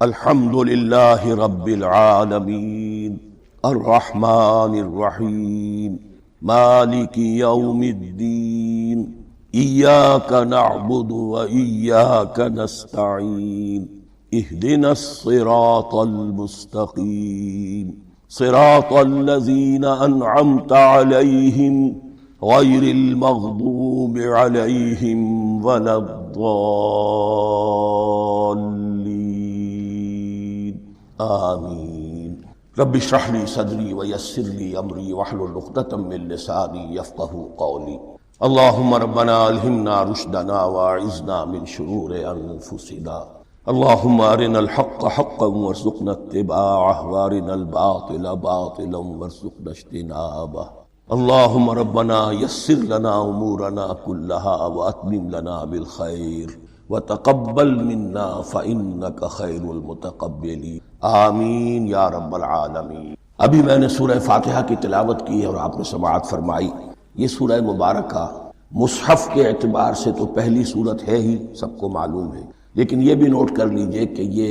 الحمد لله رب العالمين الرحمن الرحيم مالك يوم الدين إياك نعبد وإياك نستعين اهدنا الصراط المستقيم صراط الذين أنعمت عليهم غير المغضوب عليهم ولا الضالين آمین۔ رب اشرح لي صدری ویسر لي امری واحلل عقدۃ من لسانی یفقهوا قولی۔ اللهم ربنا الہمنا رشدنا واعذنا من شرور انفسنا۔ اللهم ارنا الحق حقا وارزقنا اتباعه وارنا الباطل باطلا وارزقنا اجتنابه۔ اللهم ربنا يسر لنا امورنا كلها واتمم لنا بالخير وتقبل منا فإنك خير المتقبلين آمین یا رب العالمین۔ ابھی میں نے سورہ فاتحہ کی تلاوت کی اور آپ نے سماعت فرمائی۔ یہ سورہ مبارکہ مصحف کے اعتبار سے تو پہلی سورت ہے ہی، سب کو معلوم ہے، لیکن یہ بھی نوٹ کر لیجئے کہ یہ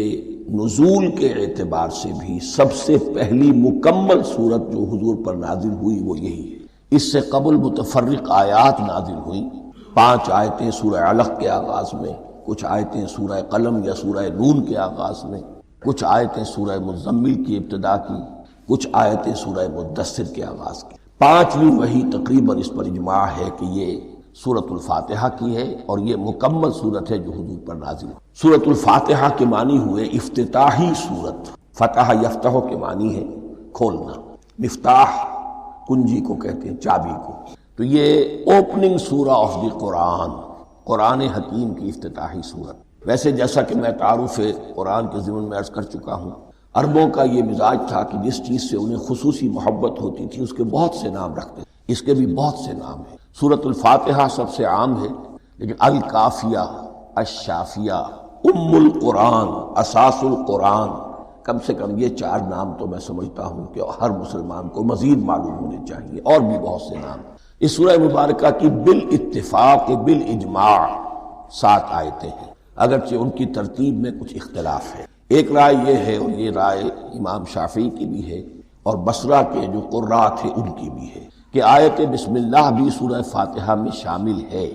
نزول کے اعتبار سے بھی سب سے پہلی مکمل سورت جو حضور پر نازل ہوئی وہ یہی ہے۔ اس سے قبل متفرق آیات نازل ہوئیں، 5 آیتیں سورہ علق کے آغاز میں، کچھ آیتیں سورہ قلم یا سورہ نون کے آغاز میں، کچھ آیتیں سورہ مزمل کی ابتدا کی، کچھ آیتیں سورہ مدثر کے آغاز کی۔ 5ویں وحی تقریباً اس پر اجماع ہے کہ یہ سورۃ الفاتحہ کی ہے اور یہ مکمل سورت ہے جو حضور پر نازل ہے۔ سورۃ الفاتحہ کے معنی ہوئے افتتاحی سورت، فتح یفتح کے معنی ہے کھولنا، مفتاح کنجی کو کہتے ہیں، چابی کو۔ تو یہ اوپننگ سورہ آف دی قرآن، قرآن حکیم کی افتتاحی سورت۔ ویسے جیسا کہ میں تعارف قرآن کے ضمن میں عرض کر چکا ہوں، عربوں کا یہ مزاج تھا کہ جس چیز سے انہیں خصوصی محبت ہوتی تھی اس کے بہت سے نام رکھتے تھے۔ اس کے بھی بہت سے نام ہیں۔ سورۃ الفاتحہ سب سے عام ہے، لیکن الکافیہ، الشافیہ، ام القرآن، اساس القرآن، کم سے کم یہ 4 نام تو میں سمجھتا ہوں کہ ہر مسلمان کو مزید معلوم ہونے چاہیے، اور بھی بہت سے نام۔ اس سورہ مبارکہ کی بالاتفاق بالاجماع 7 آیتیں ہیں، اگرچہ ان کی ترتیب میں کچھ اختلاف ہے۔ ایک رائے یہ ہے، اور یہ رائے امام شافعی کی بھی ہے اور بصرہ کے جو قراء تھے ان کی بھی ہے، کہ آیت بسم اللہ بھی سورہ فاتحہ میں شامل ہے،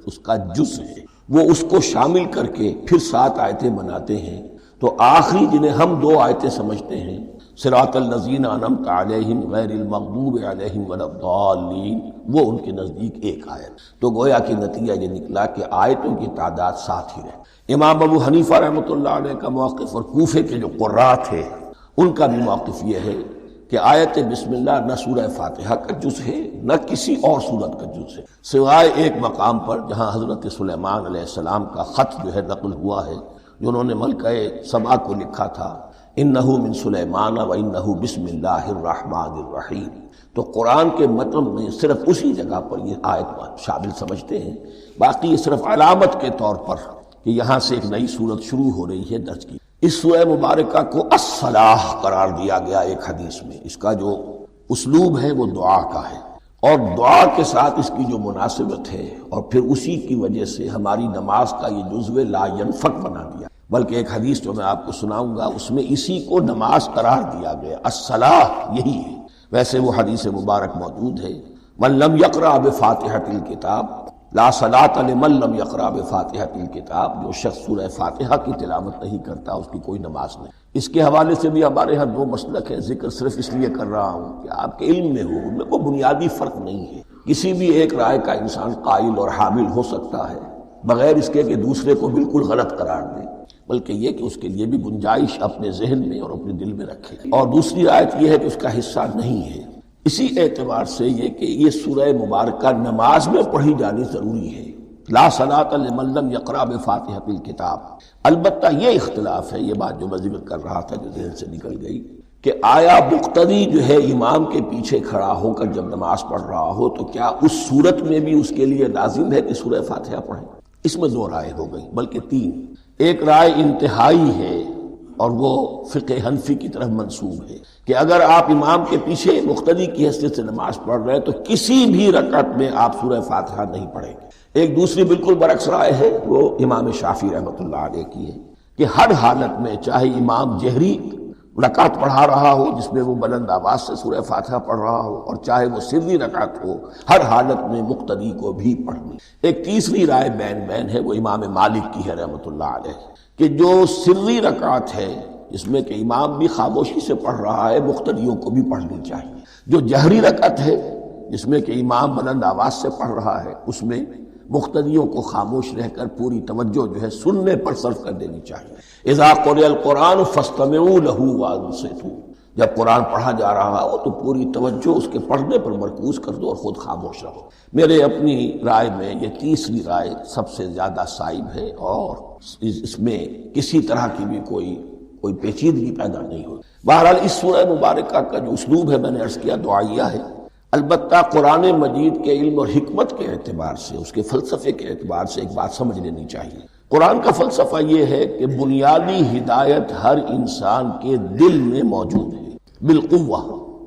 اس کا جز ہے۔ وہ اس کو شامل کر کے پھر 7 آیتیں بناتے ہیں، تو آخری جنہیں ہم 2 آیتیں سمجھتے ہیں، صراط الذین انعمت علیہم غیر المغضوب علیہم ولا الضالین، وہ ان کے نزدیک ایک آیت۔ تو گویا کہ نتیجہ یہ نکلا کہ آیتوں کی تعداد 7 ہی رہے۔ امام ابو حنیفہ رحمۃ اللہ علیہ کا موقف اور کوفے کے جو قراء تھے ان کا بھی موقف یہ ہے کہ آیت بسم اللہ نہ سورہ فاتحہ کا جز ہے نہ کسی اور سورت کا جز ہے، سوائے ایک مقام پر جہاں حضرت سلیمان علیہ السلام کا خط جو ہے نقل ہوا ہے، جو انہوں نے ملکہ سبا کو لکھا تھا، انہ من سلیمان و انہ بسم اللہ الرحمن الرحیم۔ تو قرآن کے متن میں صرف اسی جگہ پر یہ آیت شامل سمجھتے ہیں، باقی یہ صرف علامت کے طور پر کہ یہاں سے ایک نئی سورت شروع ہو رہی ہے درج کی۔ اس سورہ مبارکہ کو الصلاح قرار دیا گیا ایک حدیث میں۔ اس کا جو اسلوب ہے وہ دعا کا ہے، اور دعا کے ساتھ اس کی جو مناسبت ہے، اور پھر اسی کی وجہ سے ہماری نماز کا یہ جزو لا ینفک بنا دیا۔ بلکہ ایک حدیث جو میں آپ کو سناؤں گا اس میں اسی کو نماز قرار دیا گیا، الصلاح یہی ہے۔ ویسے وہ حدیث مبارک موجود ہے، من لم یقرأ بفاتحۃ الکتاب لا صلاۃ لمن لم یقرأ بفاتحۃ الکتاب، جو شخص سورہ فاتحہ کی تلاوت نہیں کرتا اس کی کوئی نماز نہیں۔ اس کے حوالے سے بھی ہمارے ہاں 2 مسلک ہیں، ذکر صرف اس لیے کر رہا ہوں کہ آپ کے علم میں ہو، ان میں کوئی بنیادی فرق نہیں ہے۔ کسی بھی ایک رائے کا انسان قائل اور حامل ہو سکتا ہے بغیر اس کے کہ دوسرے کو بالکل غلط قرار دے، بلکہ یہ کہ اس کے لیے بھی گنجائش اپنے ذہن میں اور اپنے دل میں رکھے۔ اور دوسری آیت یہ ہے کہ اس کا حصہ نہیں ہے۔ اسی اعتبار سے یہ کہ یہ سورہ مبارکہ نماز میں پڑھی جانی ضروری ہے، لا صلاۃ لمن لم یقرأ بفاتحۃ الکتاب۔ البتہ یہ اختلاف ہے، یہ بات جو میں ذکر کر رہا تھا جو ذہن سے نکل گئی، کہ آیا مقتدی جو ہے امام کے پیچھے کھڑا ہو کر جب نماز پڑھ رہا ہو تو کیا اس صورت میں بھی اس کے لیے لازم ہے کہ سورہ فاتحہ پڑھیں؟ اس میں 2 رائے ہو گئی، بلکہ 3۔ ایک رائے انتہائی ہے اور وہ فقہ حنفی کی طرف منسوب ہے کہ اگر آپ امام کے پیچھے مقتدی کی حیثیت سے نماز پڑھ رہے ہیں تو کسی بھی رکعت میں آپ سورہ فاتحہ نہیں پڑھیں گے۔ ایک دوسری بالکل برعکس رائے ہے، وہ امام شافعی رحمۃ اللہ علیہ کی ہے کہ ہر حالت میں چاہے امام جہری رکعت پڑھا رہا ہو جس میں وہ بلند آواز سے سورہ فاتحہ پڑھ رہا ہو، اور چاہے وہ سری رکعت ہو، ہر حالت میں مقتدی کو بھی پڑھنی۔ ایک تیسری رائے بین ہے، وہ امام مالک کی ہے رحمۃ اللہ علیہ، کہ جو سری رکعت ہے جس میں کہ امام بھی خاموشی سے پڑھ رہا ہے، مقتدیوں کو بھی پڑھنی چاہیے۔ جو جہری رکعت ہے جس میں کہ امام بلند آواز سے پڑھ رہا ہے، اس میں مقتدیوں کو خاموش رہ کر پوری توجہ جو ہے سننے پر صرف کر دینی چاہیے۔ اذا قرئ القرآن فاستمعوا له وانصتوا، جب قرآن پڑھا جا رہا ہو تو پوری توجہ اس کے پڑھنے پر مرکوز کر دو اور خود خاموش رہو۔ میرے اپنی رائے میں یہ تیسری رائے سب سے زیادہ صائب ہے، اور اس میں کسی طرح کی بھی کوئی پیچیدگی پیدا نہیں ہوئی۔ بہرحال اس سورہ مبارکہ کا جو اسلوب ہے میں نے عرض کیا دعائیہ ہے، البتہ قرآن مجید کے علم اور حکمت کے اعتبار سے، اس کے فلسفے کے اعتبار سے ایک بات سمجھ لینی چاہیے۔ قرآن کا فلسفہ یہ ہے کہ بنیادی ہدایت ہر انسان کے دل میں موجود ہے بالقوہ،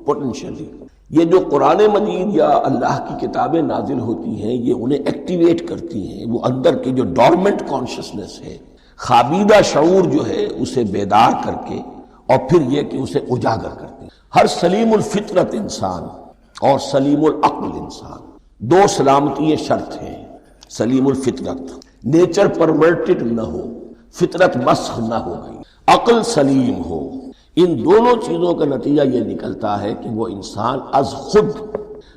پوٹینشلی۔ یہ جو قرآن مجید یا اللہ کی کتابیں نازل ہوتی ہیں یہ انہیں ایکٹیویٹ کرتی ہیں، وہ اندر کی جو ڈورمنٹ کانشسنس ہے، خابیدہ شعور جو ہے اسے بیدار کر کے، اور پھر یہ کہ اسے اجاگر کرتے ہیں۔ ہر سلیم الفطرت انسان اور سلیم العقل انسان، دو سلامتی شرط ہیں۔ سلیم الفطرت، نیچر پرورٹڈ نہ ہو، فطرت مسخ نہ ہو گئی، عقل سلیم ہو، ان دونوں چیزوں کا نتیجہ یہ نکلتا ہے کہ وہ انسان از خود،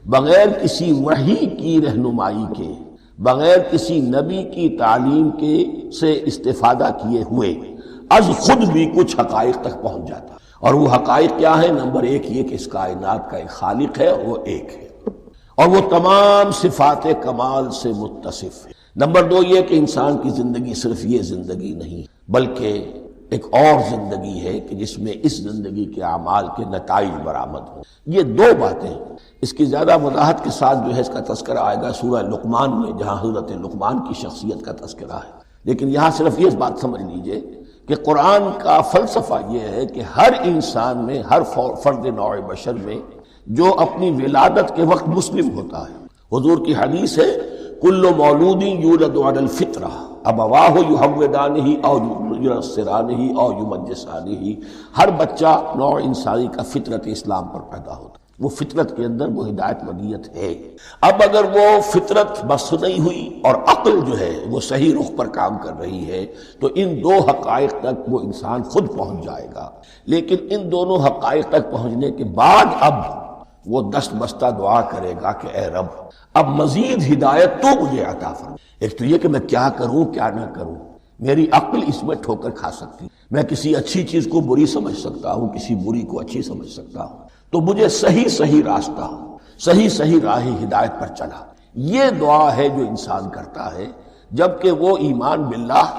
بغیر کسی وحی کی رہنمائی کے، بغیر کسی نبی کی تعلیم کے سے استفادہ کیے ہوئے از خود بھی کچھ حقائق تک پہنچ جاتا ہے۔ اور وہ حقائق کیا ہے؟ نمبر ایک یہ کہ اس کائنات کا ایک خالق ہے اور وہ ایک ہے، اور وہ تمام صفات کمال سے متصف ہے۔ نمبر دو یہ کہ انسان کی زندگی صرف یہ زندگی نہیں بلکہ ایک اور زندگی ہے کہ جس میں اس زندگی کے اعمال کے نتائج برآمد ہوں۔ یہ دو باتیں، اس کی زیادہ وضاحت کے ساتھ جو ہے اس کا تذکرہ آئے گا سورہ لقمان میں، جہاں حضرت لقمان کی شخصیت کا تذکرہ ہے۔ لیکن یہاں صرف یہ بات سمجھ لیجئے کہ قرآن کا فلسفہ یہ ہے کہ ہر انسان میں، ہر فرد نوع بشر میں جو اپنی ولادت کے وقت مسلم ہوتا ہے، حضور کی حدیث ہے کل مولود یولد علی الفطرہ ابواہ یحودانہ او ینصرانہ او یمجسانہ، ہر بچہ نوع انسانی کا فطرت اسلام پر پیدا ہوتا ہے، وہ فطرت کے اندر وہ ہدایت ودیت ہے۔ اب اگر وہ فطرت بس نہیں ہوئی اور عقل جو ہے وہ صحیح رخ پر کام کر رہی ہے تو ان دو حقائق تک وہ انسان خود پہنچ جائے گا۔ لیکن ان دونوں حقائق تک پہنچنے کے بعد اب وہ دست بستہ دعا کرے گا کہ اے رب اب مزید ہدایت تو مجھے عطا فرما۔ ایک تو یہ کہ میں کیا کروں کیا نہ کروں، میری عقل اس میں ٹھوکر کھا سکتی، میں کسی اچھی چیز کو بری سمجھ سکتا ہوں، کسی بری کو اچھی سمجھ سکتا ہوں، تو مجھے صحیح راستہ، صحیح راہ ہدایت پر چلا۔ یہ دعا ہے جو انسان کرتا ہے جبکہ وہ ایمان باللہ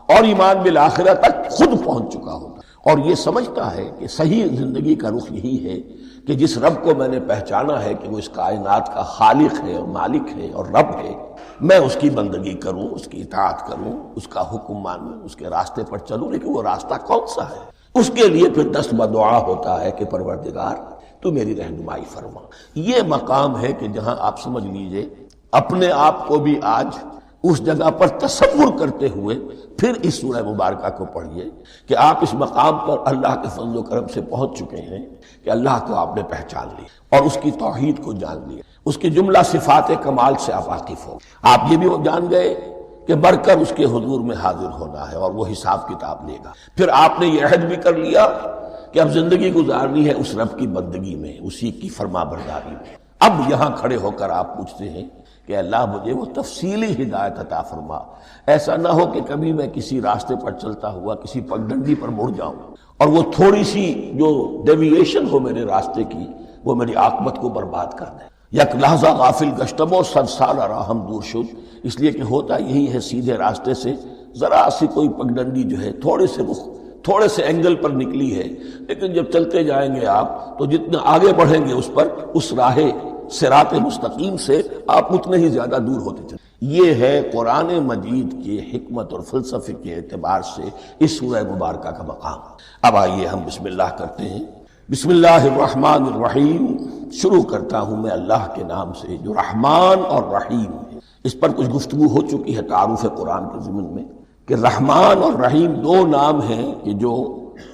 اور ایمان بالآخرہ تک خود پہنچ چکا ہوتا اور یہ سمجھتا ہے کہ صحیح زندگی کا رخ یہی ہے کہ جس رب کو میں نے پہچانا ہے کہ وہ اس کائنات کا خالق ہے اور مالک ہے اور رب ہے، میں اس کی بندگی کروں، اس کی اطاعت کروں، اس کا حکم مانوں، اس کے راستے پر چلوں۔ لیکن وہ راستہ کون سا ہے؟ اس کے لیے پھر دست بدعا ہوتا ہے کہ پروردگار تو میری رہنمائی فرما۔ یہ مقام ہے کہ جہاں آپ سمجھ لیجئے اپنے آپ کو بھی آج اس جگہ پر تصور کرتے ہوئے پھر اس سورہ مبارکہ کو پڑھیے کہ آپ اس مقام پر اللہ کے فضل و کرم سے پہنچ چکے ہیں کہ اللہ کو آپ نے پہچان لیا اور اس کی توحید کو جان لیا، اس کی جملہ صفات کمال سے آپ واقف ہو، آپ یہ بھی جان گئے کہ بڑھ کر اس کے حضور میں حاضر ہونا ہے اور وہ حساب کتاب لے گا۔ پھر آپ نے یہ عہد بھی کر لیا کہ اب زندگی گزارنی ہے اس رب کی بندگی میں، اسی کی فرما برداری میں۔ اب یہاں کھڑے ہو کر آپ پوچھتے ہیں کہ اللہ مجھے وہ تفصیلی ہدایت عطا فرما، ایسا نہ ہو کہ کبھی میں کسی راستے پر چلتا ہوا کسی پگڈنڈی پر مڑ جاؤں اور وہ تھوڑی سی جو ڈیوییشن ہو میرے راستے کی وہ میری عاقبت کو برباد کر دے۔ یک لحظہ غافل گشتم و صد سال راہم دور شد، اس لیے کہ ہوتا یہی ہے سیدھے راستے سے ذرا سی کوئی پگڈنڈی جو ہے تھوڑے سے اینگل پر نکلی ہے، لیکن جب چلتے جائیں گے آپ تو جتنا آگے بڑھیں گے اس پر، اس راہ صراط مستقیم سے آپ اتنے ہی زیادہ دور ہوتے چلیں۔ یہ ہے قرآن مجید کی حکمت اور فلسفے کے اعتبار سے اس سورہ مبارکہ کا مقام۔ اب آئیے ہم بسم اللہ کرتے ہیں۔ بسم اللہ الرحمن الرحیم، شروع کرتا ہوں میں اللہ کے نام سے جو رحمان اور رحیم ہے۔ اس پر کچھ گفتگو ہو چکی ہے تعارف قرآن کے ضمن میں، کہ رحمان اور رحیم دو نام ہیں کہ جو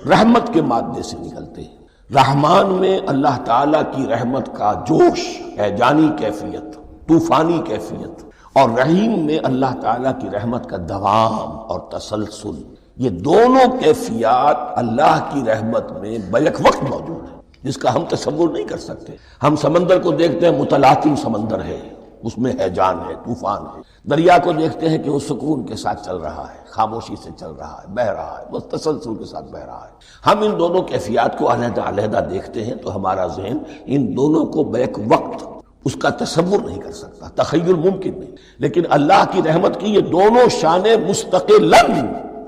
رحمت کے مادے سے نکلتے ہیں۔ رحمان میں اللہ تعالیٰ کی رحمت کا جوش، ہیجانی کیفیت، طوفانی کیفیت، اور رحیم میں اللہ تعالیٰ کی رحمت کا دوام اور تسلسل، یہ دونوں کیفیات اللہ کی رحمت میں بیک وقت موجود ہیں، جس کا ہم تصور نہیں کر سکتے۔ ہم سمندر کو دیکھتے ہیں، متلاطم سمندر ہے، اس میں ہیجان ہے، طوفان ہے۔ دریا کو دیکھتے ہیں کہ وہ سکون کے ساتھ چل رہا ہے، خاموشی سے چل رہا ہے، بہہ رہا ہے، بس تسلسل کے ساتھ بہہ رہا ہے۔ ہم ان دونوں کیفیات کو علیحدہ علیحدہ دیکھتے ہیں تو ہمارا ذہن ان دونوں کو بیک وقت اس کا تصور نہیں کر سکتا، تخیل ممکن نہیں۔ لیکن اللہ کی رحمت کی یہ دونوں شانیں مستقلاً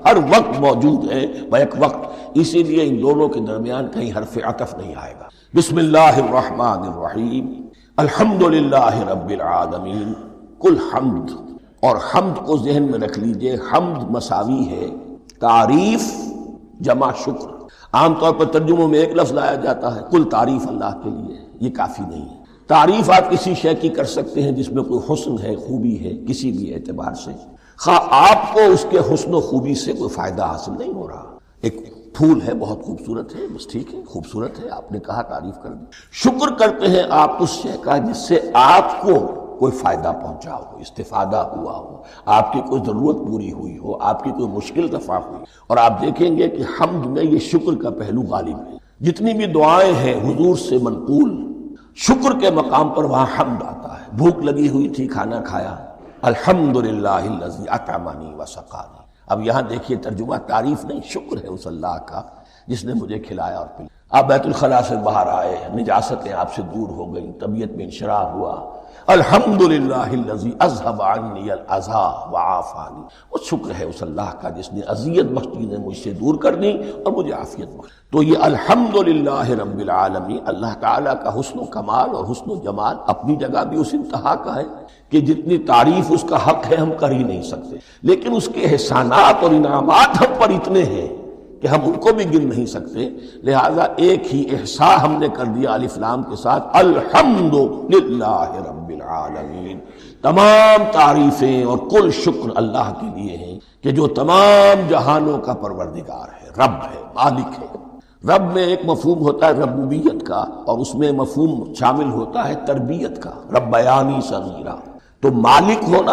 ہر وقت موجود ہیں، بیک وقت، اسی لیے ان دونوں کے درمیان کہیں حرف عطف نہیں آئے گا۔ بسم اللہ الرحمن الرحیم، الحمدللہ رب العالمین، کل حمد، اور حمد کو ذہن میں رکھ لیجئے، حمد مساوی ہے تعریف جمع شکر۔ عام طور پر ترجموں میں ایک لفظ لایا جاتا ہے، کل تعریف اللہ کے لیے، یہ کافی نہیں ہے۔ تعریف آپ کسی شے کی کر سکتے ہیں جس میں کوئی حسن ہے، خوبی ہے، کسی بھی اعتبار سے، خواہ آپ کو اس کے حسن و خوبی سے کوئی فائدہ حاصل نہیں ہو رہا۔ ایک پھول ہے، بہت خوبصورت ہے، بس ٹھیک ہے، خوبصورت ہے، آپ نے کہا تعریف کر دی۔ شکر کرتے ہیں آپ اس شے کا جس سے آپ کو کوئی فائدہ پہنچا ہو، استفادہ ہوا ہو، آپ کی کوئی ضرورت پوری ہوئی ہو، آپ کی کوئی مشکل رفع ہوئی۔ اور آپ دیکھیں گے کہ حمد میں یہ شکر کا پہلو غالب ہے۔ جتنی بھی دعائیں ہیں حضور سے منقول، شکر کے مقام پر وہاں حمد آتا ہے۔ بھوک لگی ہوئی تھی، کھانا کھایا، الحمدللہ الذی اطعمنی وسقانی۔ اب یہاں دیکھیے ترجمہ تعریف نہیں، شکر ہے اس اللہ کا جس نے مجھے کھلایا اور پلایا۔ آپ بیت الخلاء سے باہر آئے، نجاستیں آپ سے دور ہو گئیں، طبیعت میں انشراح ہوا، الحمدللہ الذی اذھب عنی الاذی وعافانی۔ وہ شکر ہے اس اللہ کا جس نے اذیت بخش چیزیں مجھ سے دور کر دی اور مجھے عافیت بخش۔ تو یہ الحمدللہ رب العالمین، اللہ تعالیٰ کا حسن و کمال اور حسن و جمال اپنی جگہ بھی اس انتہا کا ہے کہ جتنی تعریف اس کا حق ہے ہم کر ہی نہیں سکتے، لیکن اس کے احسانات اور انعامات ہم پر اتنے ہیں کہ ہم ان کو بھی گن نہیں سکتے۔ لہذا ایک ہی احصاء ہم نے کر دیا الف لام کے ساتھ، الحمدللہ رب العالمین۔ تمام تعریفیں اور کل شکر اللہ کے لیے ہیں کہ جو تمام جہانوں کا پروردگار ہے، رب ہے، مالک ہے۔ رب میں ایک مفہوم ہوتا ہے ربوبیت کا، اور اس میں مفہوم شامل ہوتا ہے تربیت کا، ربیانی صغیرہ۔ تو مالک ہونا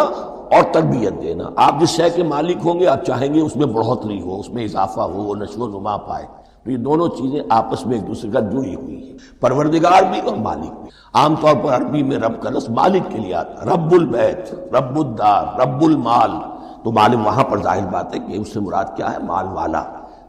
اور تربیت دینا، آپ جس شے کے مالک ہوں گے آپ چاہیں گے اس میں بڑھوتری ہو، اس میں اضافہ ہو، وہ نشو و نما پائے۔ تو یہ دونوں چیزیں آپس میں ایک دوسرے کا جڑی ہوئی ہیں، پروردگار بھی اور مالک بھی۔ عام طور پر عربی میں رب کا لفظ مالک کے لیے آتا ہے، رب البیت، رب الدار، رب المال۔ تو معلوم وہاں پر ظاہر بات ہے کہ اس سے مراد کیا ہے، مال والا،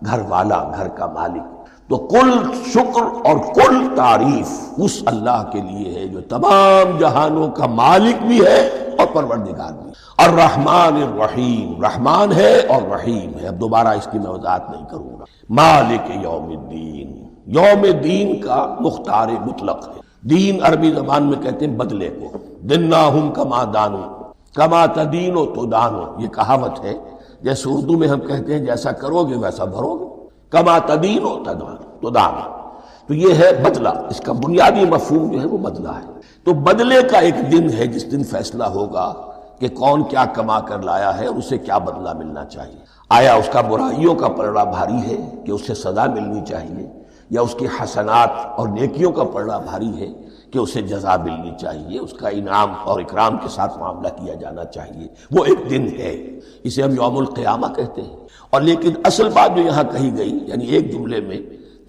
گھر والا، گھر کا مالک۔ تو کل شکر اور کل تعریف اس اللہ کے لیے ہے جو تمام جہانوں کا مالک بھی ہے اور پروردگار بھی۔ الرحمن الرحیم، رحمان ہے اور رحیم ہے۔ اب دوبارہ اس کی میں وضاحت نہیں کروں گا۔ مالک یوم الدین، یوم دین کا مختار مطلق ہے۔ دین عربی زبان میں کہتے ہیں بدلے کو، دناہم کما دانو، کما تدینو تو دانو، یہ کہاوت ہے۔ جیسے اردو میں ہم کہتے ہیں جیسا کرو گے ویسا بھرو گے، کما تدینو تو دانو، تو یہ ہے بدلہ۔ اس کا بنیادی مفہوم جو ہے وہ بدلہ ہے۔ تو بدلے کا ایک دن ہے جس دن فیصلہ ہوگا کہ کون کیا کما کر لایا ہے اور اسے کیا بدلہ ملنا چاہیے۔ آیا اس کا برائیوں کا پلڑا بھاری ہے کہ اسے سزا ملنی چاہیے، یا اس کی حسنات اور نیکیوں کا پلڑا بھاری ہے کہ اسے جزا ملنی چاہیے، اس کا انعام اور اکرام کے ساتھ معاملہ کیا جانا چاہیے۔ وہ ایک دن ہے، اسے ہم یوم القیامہ کہتے ہیں۔ اور لیکن اصل بات جو یہاں کہی گئی، یعنی ایک جملے میں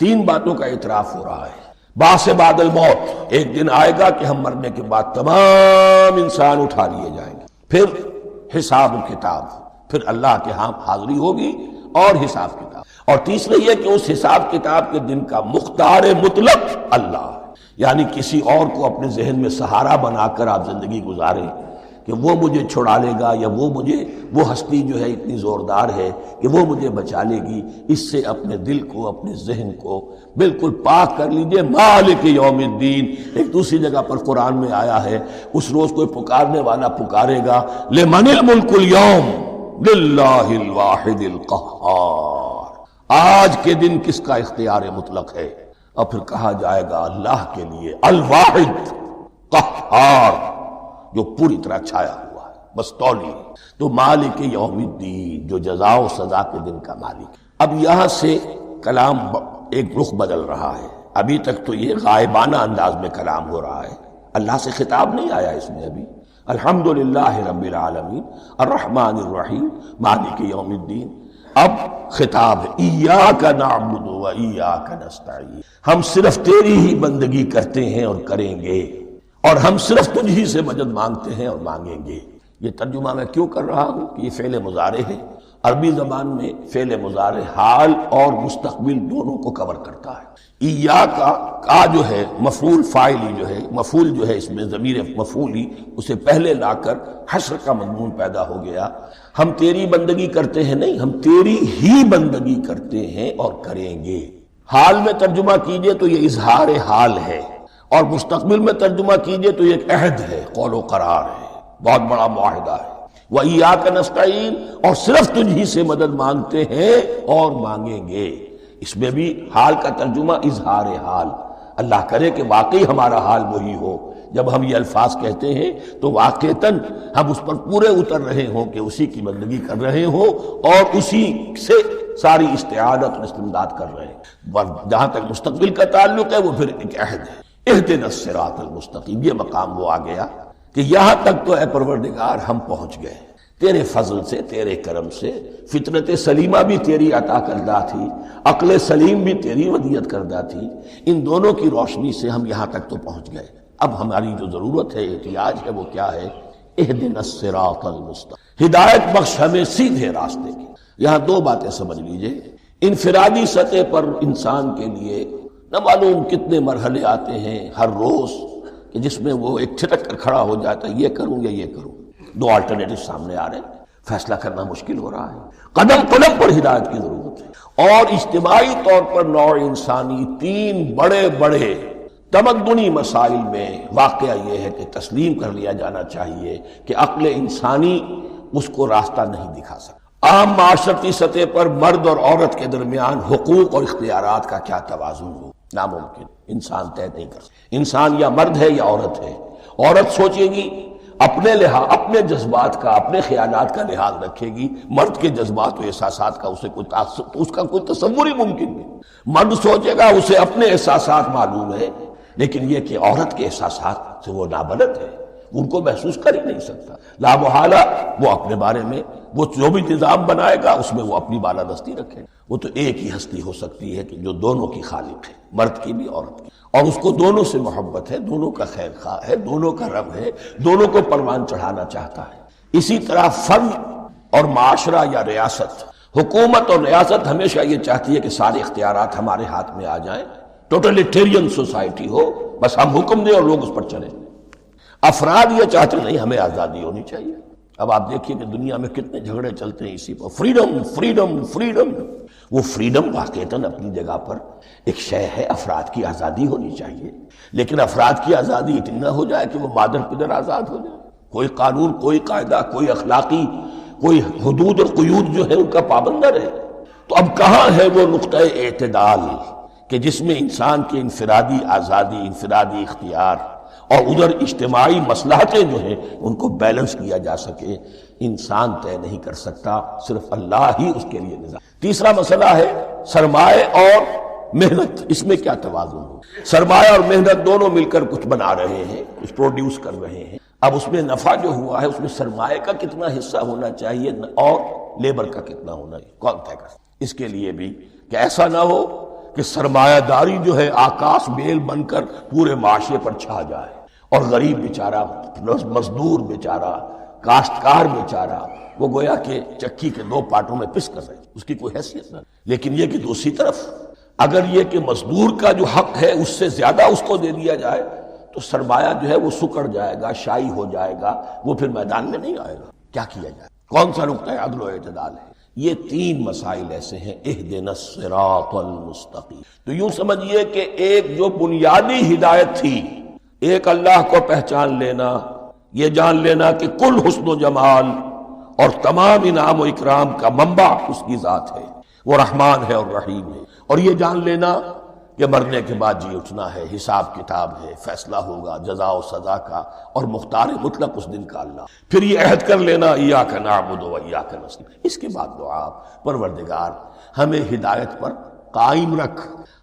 تین باتوں کا اعتراف ہو رہا ہے۔ بعث بعد الموت، ایک دن آئے گا کہ ہم مرنے کے بعد تمام انسان اٹھا لیے جائیں گے، پھر حساب کتاب، پھر اللہ کے ہاں حاضری ہوگی اور حساب کتاب۔ اور تیسرے یہ کہ اس حساب کتاب کے دن کا مختار مطلق اللہ ہے، یعنی کسی اور کو اپنے ذہن میں سہارا بنا کر آپ زندگی گزاریں کہ وہ مجھے چھڑا لے گا، یا وہ ہستی جو ہے اتنی زوردار ہے کہ وہ مجھے بچا لے گی، اس سے اپنے دل کو، اپنے ذہن کو بالکل پاک کر لیجئے۔ مالک یوم الدین، ایک دوسری جگہ پر قرآن میں آیا ہے، اس روز کوئی پکارنے والا پکارے گا، لمن الملک اليوم للہ الواحد القہار، آج کے دن کس کا اختیار مطلق ہے؟ اور پھر کہا جائے گا اللہ کے لیے، الواحد قہار، جو پوری طرح چھایا ہوا ہے۔ بس تولی. تو مالک یوم الدین، جو جزا و سزا کے دن کا مالک. اب یہاں سے کلام ایک رخ بدل رہا ہے. ابھی تک تو یہ غائبانہ انداز میں کلام ہو رہا ہے، اللہ سے خطاب نہیں آیا اس میں ابھی. الحمدللہ رب العالمین الرحمن الرحیم مالک یوم الدین. اب خطاب ہے ایاک نعبد و ایاک نستعین، ہم صرف تیری ہی بندگی کرتے ہیں اور کریں گے، اور ہم صرف تجھ ہی سے مدد مانگتے ہیں اور مانگیں گے. یہ ترجمہ میں کیوں کر رہا ہوں کہ یہ فعل مضارع ہے. عربی زبان میں فعل مضارع حال اور مستقبل دونوں کو کور کرتا ہے. ایاک کا جو ہے مفعول فاعلی جو ہے، مفعول جو ہے اس میں ضمیر مفعولی اسے پہلے لا کر حشر کا مضمون پیدا ہو گیا. ہم تیری بندگی کرتے ہیں نہیں، ہم تیری ہی بندگی کرتے ہیں اور کریں گے. حال میں ترجمہ کیجئے تو یہ اظہار حال ہے، اور مستقبل میں ترجمہ کیجئے تو یہ ایک عہد ہے، قول و قرار ہے، بہت بڑا معاہدہ ہے. وَإِيَّاكَ نَسْتَعِينُ، اور صرف تجھ ہی سے مدد مانگتے ہیں اور مانگیں گے. اس میں بھی حال کا ترجمہ اظہار حال. اللہ کرے کہ واقعی ہمارا حال وہی ہو. جب ہم یہ الفاظ کہتے ہیں تو واقعتاً ہم اس پر پورے اتر رہے ہوں کہ اسی کی بندگی کر رہے ہوں اور اسی سے ساری استعانت اور استمداد کر رہے ہیں. جہاں تک مستقبل کا تعلق ہے وہ پھر ایک عہد ہے. اہدنا الصراط المستقیم، یہ مقام وہ آ گیا کہ یہاں تک تو اے پروردگار ہم پہنچ گئے تیرے فضل سے، تیرے کرم سے. فطرت سلیمہ بھی تیری عطا کردہ تھی، عقل سلیم بھی تیری ودیت کردہ تھی. ان دونوں کی روشنی سے ہم یہاں تک تو پہنچ گئے. اب ہماری جو ضرورت ہے، احتیاج ہے، وہ کیا ہے؟ اہدنا الصراط المستقیم، ہدایت بخش ہمیں سیدھے راستے کی. یہاں دو باتیں سمجھ لیجئے. انفرادی سطح پر انسان کے لیے نہ معلوم کتنے مرحلے آتے ہیں ہر روز کہ جس میں وہ ایک چھٹک کر کھڑا ہو جاتا ہے، یہ کروں یا یہ کروں. دو آلٹرنیٹو سامنے آ رہے ہیں، فیصلہ کرنا مشکل ہو رہا ہے. قدم قدم پر ہدایت کی ضرورت ہے. اور اجتماعی طور پر نوع انسانی تین بڑے بڑے تمدنی مسائل میں واقعہ یہ ہے کہ تسلیم کر لیا جانا چاہیے کہ عقل انسانی اس کو راستہ نہیں دکھا سکتا. عام معاشرتی سطح پر مرد اور عورت کے درمیان حقوق اور اختیارات کا کیا توازن ہو، ناممکن. انسان طے نہیں کر سکتا. انسان یا مرد ہے یا عورت ہے. عورت سوچے گی اپنے لحاظ، اپنے جذبات کا، اپنے خیالات کا لحاظ رکھے گی. مرد کے جذبات و احساسات کا اسے کوئی اس کا کوئی تصور ہی ممکن نہیں. مرد سوچے گا اسے اپنے احساسات معلوم ہے، لیکن یہ کہ عورت کے احساسات سے وہ نابلد ہے، ان کو محسوس کر ہی نہیں سکتا. لا محالہ وہ اپنے بارے میں وہ جو بھی نظام بنائے گا اس میں وہ اپنی بالادستی رکھے. وہ تو ایک ہی ہستی ہو سکتی ہے کہ جو دونوں کی خالق ہے، مرد کی بھی عورت کی، اور اس کو دونوں سے محبت ہے، دونوں کا خیر خواہ ہے، دونوں کا رب ہے، دونوں کو پروان چڑھانا چاہتا ہے. اسی طرح فرد اور معاشرہ یا ریاست، حکومت اور ریاست ہمیشہ یہ چاہتی ہے کہ سارے اختیارات ہمارے ہاتھ میں آ جائیں. ٹوٹلیٹیرین سوسائٹی ہو، بس ہم حکم دیں اور لوگ اس پر چلیں. افراد یہ چاہتے نہیں، ہمیں آزادی ہونی چاہیے. اب آپ دیکھیے کہ دنیا میں کتنے جھگڑے چلتے ہیں اسی پر، فریڈم فریڈم فریڈم. وہ فریڈم واقعتاً اپنی جگہ پر ایک شے ہے، افراد کی آزادی ہونی چاہیے، لیکن افراد کی آزادی اتنی نہ ہو جائے کہ وہ مادر پدر آزاد ہو جائے. کوئی قانون، کوئی قاعدہ، کوئی اخلاقی، کوئی حدود اور قیود جو ہے ان کا پابند نہ رہے. تو اب کہاں ہے وہ نقطہ اعتدال کہ جس میں انسان کی انفرادی آزادی، انفرادی اختیار اور ادھر اجتماعی مصلحتیں جو ہیں ان کو بیلنس کیا جا سکے؟ انسان طے نہیں کر سکتا، صرف اللہ ہی اس کے لیے نظام. تیسرا مسئلہ ہے سرمایہ اور محنت. اس میں کیا توازن ہو؟ سرمایہ اور محنت دونوں مل کر کچھ بنا رہے ہیں، کچھ پروڈیوس کر رہے ہیں. اب اس میں نفع جو ہوا ہے اس میں سرمایہ کا کتنا حصہ ہونا چاہیے اور لیبر کا کتنا ہونا ہے، کون طے کر؟ اس کے لیے بھی کہ ایسا نہ ہو کہ سرمایہ داری جو ہے آکاش بیل بن کر پورے معاشرے پر چھا جائے اور غریب بیچارہ، مزدور بیچارہ، کاشتکار بیچارہ وہ گویا کہ چکی کے دو پارٹوں میں پس کر رہے، اس کی کوئی حیثیت نہ. لیکن یہ کہ دوسری طرف اگر یہ کہ مزدور کا جو حق ہے اس سے زیادہ اس کو دے دیا جائے تو سرمایہ جو ہے وہ سکڑ جائے گا، شائی ہو جائے گا، وہ پھر میدان میں نہیں آئے گا. کیا کیا جائے؟ کون سا نقطہ عدل و اعتدال ہے؟ یہ تین مسائل ایسے ہیں. اہدنا الصراط المستقیم. تو یوں سمجھیے کہ ایک جو بنیادی ہدایت تھی، ایک اللہ کو پہچان لینا، یہ جان لینا کہ کل حسن و جمال اور تمام انعام و اکرام کا منبع اس کی ذات ہے، وہ رحمان ہے اور رحیم ہے. اور یہ جان لینا کہ مرنے کے بعد جی اٹھنا ہے، حساب کتاب ہے، فیصلہ ہوگا جزا و سزا کا، اور مختار مطلق اس دن کا اللہ۔ پھر یہ عہد کر لینا ایاک نعبد و ایاک نستعین۔ اس کے بعد دعا، پروردگار ہمیں ہدایت پر قائم رکھ،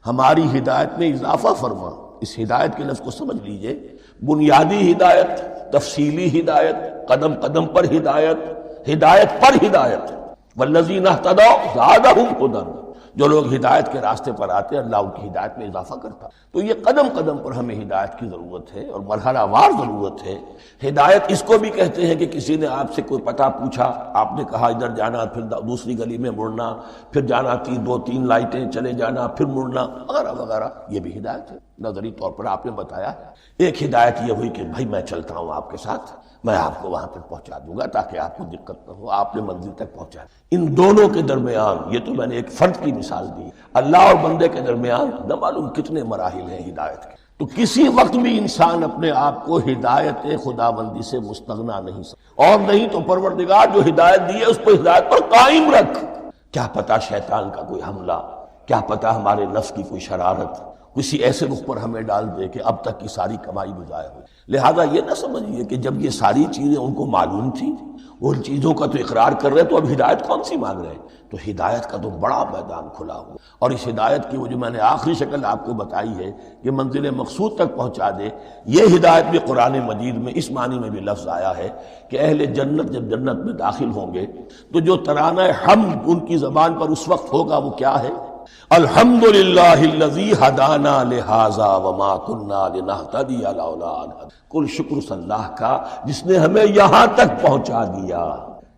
ہماری ہدایت میں اضافہ فرما۔ اس ہدایت کے لفظ کو سمجھ لیجئے، بنیادی ہدایت، تفصیلی ہدایت، قدم قدم پر ہدایت، ہدایت پر ہدایت۔ والذین اہتدوا زادہم ھدی، جو لوگ ہدایت کے راستے پر آتے ہیں اللہ ان کی ہدایت میں اضافہ کرتا۔ تو یہ قدم قدم پر ہمیں ہدایت کی ضرورت ہے اور مرحلہ وار ضرورت ہے۔ ہدایت اس کو بھی کہتے ہیں کہ کسی نے آپ سے کوئی پتہ پوچھا، آپ نے کہا ادھر جانا، پھر دوسری گلی میں مڑنا، پھر جانا دو تین لائٹیں چلے جانا، پھر مڑنا، وغیرہ وغیرہ، یہ بھی ہدایت ہے۔ نظری طور پر آپ نے بتایا ہے۔ ایک ہدایت یہ ہوئی کہ بھائی میں چلتا ہوں آپ کے ساتھ، میں آپ کو وہاں تک پہنچا دوں گا تاکہ آپ کو دقت نہ ہو، آپ نے منزل تک پہنچا۔ ان دونوں کے درمیان، یہ تو میں نے ایک فرد کی مثال دی، اللہ اور بندے کے درمیان نہ معلوم کتنے مراحل ہیں ہدایت کے۔ تو کسی وقت بھی انسان اپنے آپ کو ہدایت خداوندی سے مستغنا نہیں سکتا، اور نہیں تو پروردگار جو ہدایت دی ہے اس کو ہدایت پر قائم رکھ۔ کیا پتہ شیطان کا کوئی حملہ، کیا پتہ ہمارے نفس کی کوئی شرارت کسی ایسے رخ پر ہمیں ڈال دے کہ اب تک کی ساری کمائی بھی ضائع ہو۔ لہذا یہ نہ سمجھیے کہ جب یہ ساری چیزیں ان کو معلوم تھیں، وہ ان چیزوں کا تو اقرار کر رہے، تو اب ہدایت کون سی مانگ رہے ہیں؟ تو ہدایت کا تو بڑا میدان کھلا ہوا، اور اس ہدایت کی وہ جو میں نے آخری شکل آپ کو بتائی ہے کہ منزل مقصود تک پہنچا دے، یہ ہدایت بھی قرآن مجید میں اس معنی میں بھی لفظ آیا ہے کہ اہل جنت جب جنت میں داخل ہوں گے تو جو ترانہ حمد ان کی زبان پر اس وقت ہوگا وہ کیا ہے؟ الحمدللہ الذی ہدانا لہذا وما کنا لنہتدی لولا ان ہدانا۔ کل شکر اس اللہ کا جس نے ہمیں یہاں تک پہنچا دیا،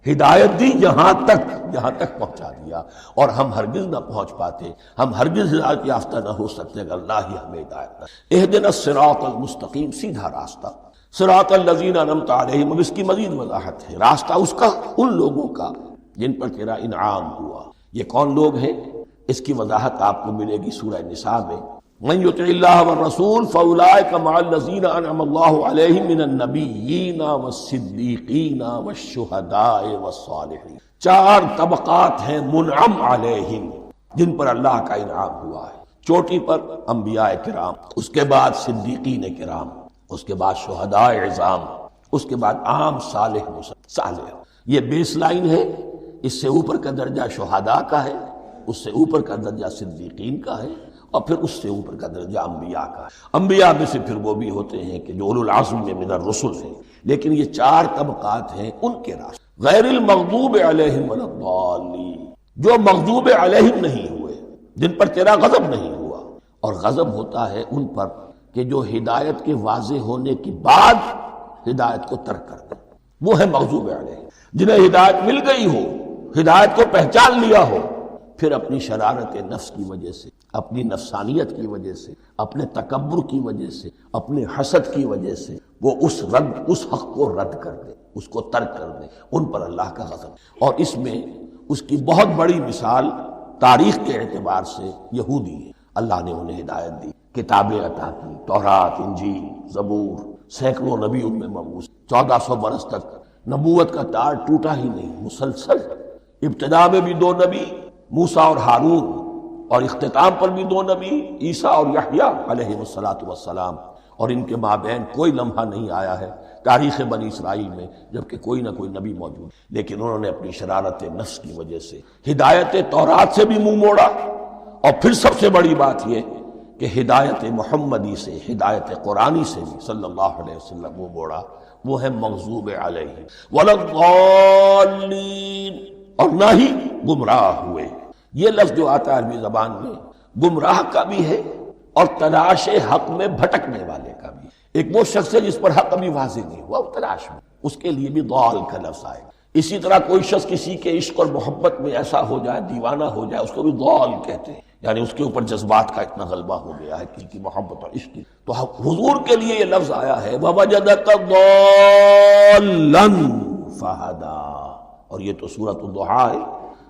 ہدایت دی یہاں تک پہنچا دیا، اور ہم ہرگز نہ پہنچ پاتے، ہم ہرگز ہدایت یافتہ نہ ہو سکتے اگر اللہ ہی ہمیں ہدایت نہ۔ اہدنا الصراط المستقیم، سیدھا راستہ، صراط الذین انعمت علیہم، اب اس کی مزید وضاحت ہے، راستہ اس کا ان لوگوں کا جن پر تیرا انعام ہوا۔ یہ کون لوگ ہیں؟ اس کی وضاحت آپ کو ملے گی سورہ نساء میں۔ من یطع اللہ والرسول فاولئک مع الذین انعم اللہ علیہم من النبیین والصدیقین والشہداء والصالحین۔ چار طبقات ہیں منعم علیہم جن پر اللہ کا انعام ہوا ہے۔ چوٹی پر انبیاء کرام، اس کے بعد صدیقین کرام، اس کے بعد شہداء عظام، اس کے بعد عام صالح۔ یہ بیس لائن ہے۔ اس سے اوپر کا درجہ شہداء کا ہے، اس سے اوپر کا درجہ صدیقین کا ہے، اور پھر اس سے اوپر کا درجہ انبیاء کا ہے۔ انبیاء میں سے پھر وہ بھی ہوتے ہیں کہ جو اولو العزم میں من الرسل ہیں، لیکن یہ چار طبقات ہیں ان کے راستے۔ غیر المغضوب علیہم ولا الضالین، جو مغضوب علیہم نہیں ہوئے، جن پر تیرا غضب نہیں ہوا، اور غضب ہوتا ہے ان پر کہ جو ہدایت کے واضح ہونے کے بعد ہدایت کو ترک کر دیں، وہ ہے مغضوب علیہم۔ جنہیں ہدایت مل گئی ہو، ہدایت کو پہچان لیا ہو، پھر اپنی شرارت نفس کی وجہ سے، اپنی نفسانیت کی وجہ سے، اپنے تکبر کی وجہ سے، اپنے حسد کی وجہ سے وہ اس حق کو رد کر دے، اس کو ترک کر دے، ان پر اللہ کا غضب۔ اور اس میں اس کی بہت بڑی مثال تاریخ کے اعتبار سے یہودی ہے۔ اللہ نے انہیں ہدایت دی، کتابیں عطا کی، تورات، انجیل، زبور، سینکڑوں نبی ان میں مبعوث، 1400 برس تک نبوت کا تار ٹوٹا ہی نہیں، مسلسل۔ ابتدا میں بھی 2 نبی، موسیٰ اور ہارون، اور اختتام پر بھی 2 نبی، عیسیٰ اور یحییٰ علیہ السلام، اور ان کے مابین کوئی لمحہ نہیں آیا ہے تاریخ بنی اسرائیل میں جبکہ کوئی نہ کوئی نبی موجود، لیکن انہوں نے اپنی شرارت نفس کی وجہ سے ہدایت تورات سے بھی منہ موڑا، اور پھر سب سے بڑی بات یہ کہ ہدایت محمدی سے، ہدایت قرآنی سے بھی صلی اللہ علیہ وسلم منہ موڑا۔ وہ ہے مغضوب علیہ ولا الضالین، اور نہ ہی گمراہ ہوئے۔ یہ لفظ جو آتا ہے عربی زبان میں گمراہ کا بھی ہے اور تلاش حق میں بھٹکنے والے کا بھی۔ ایک وہ شخص ہے جس پر حق ابھی واضح نہیں ہوا، وہ تلاش میں، اس کے لیے بھی ضال کا لفظ آئے گا۔ اسی طرح کوئی شخص کسی کے عشق اور محبت میں ایسا ہو جائے، دیوانہ ہو جائے، اس کو بھی ضال کہتے ہیں، یعنی اس کے اوپر جذبات کا اتنا غلبہ ہو گیا ہے کسی کی محبت اور عشق کی۔ تو حضور کے لیے یہ لفظ آیا ہے وَوَجَدَكَ ضَالًّا فَهَدَىٰ، اور یہ تو سورۃ الضحیٰ ہے،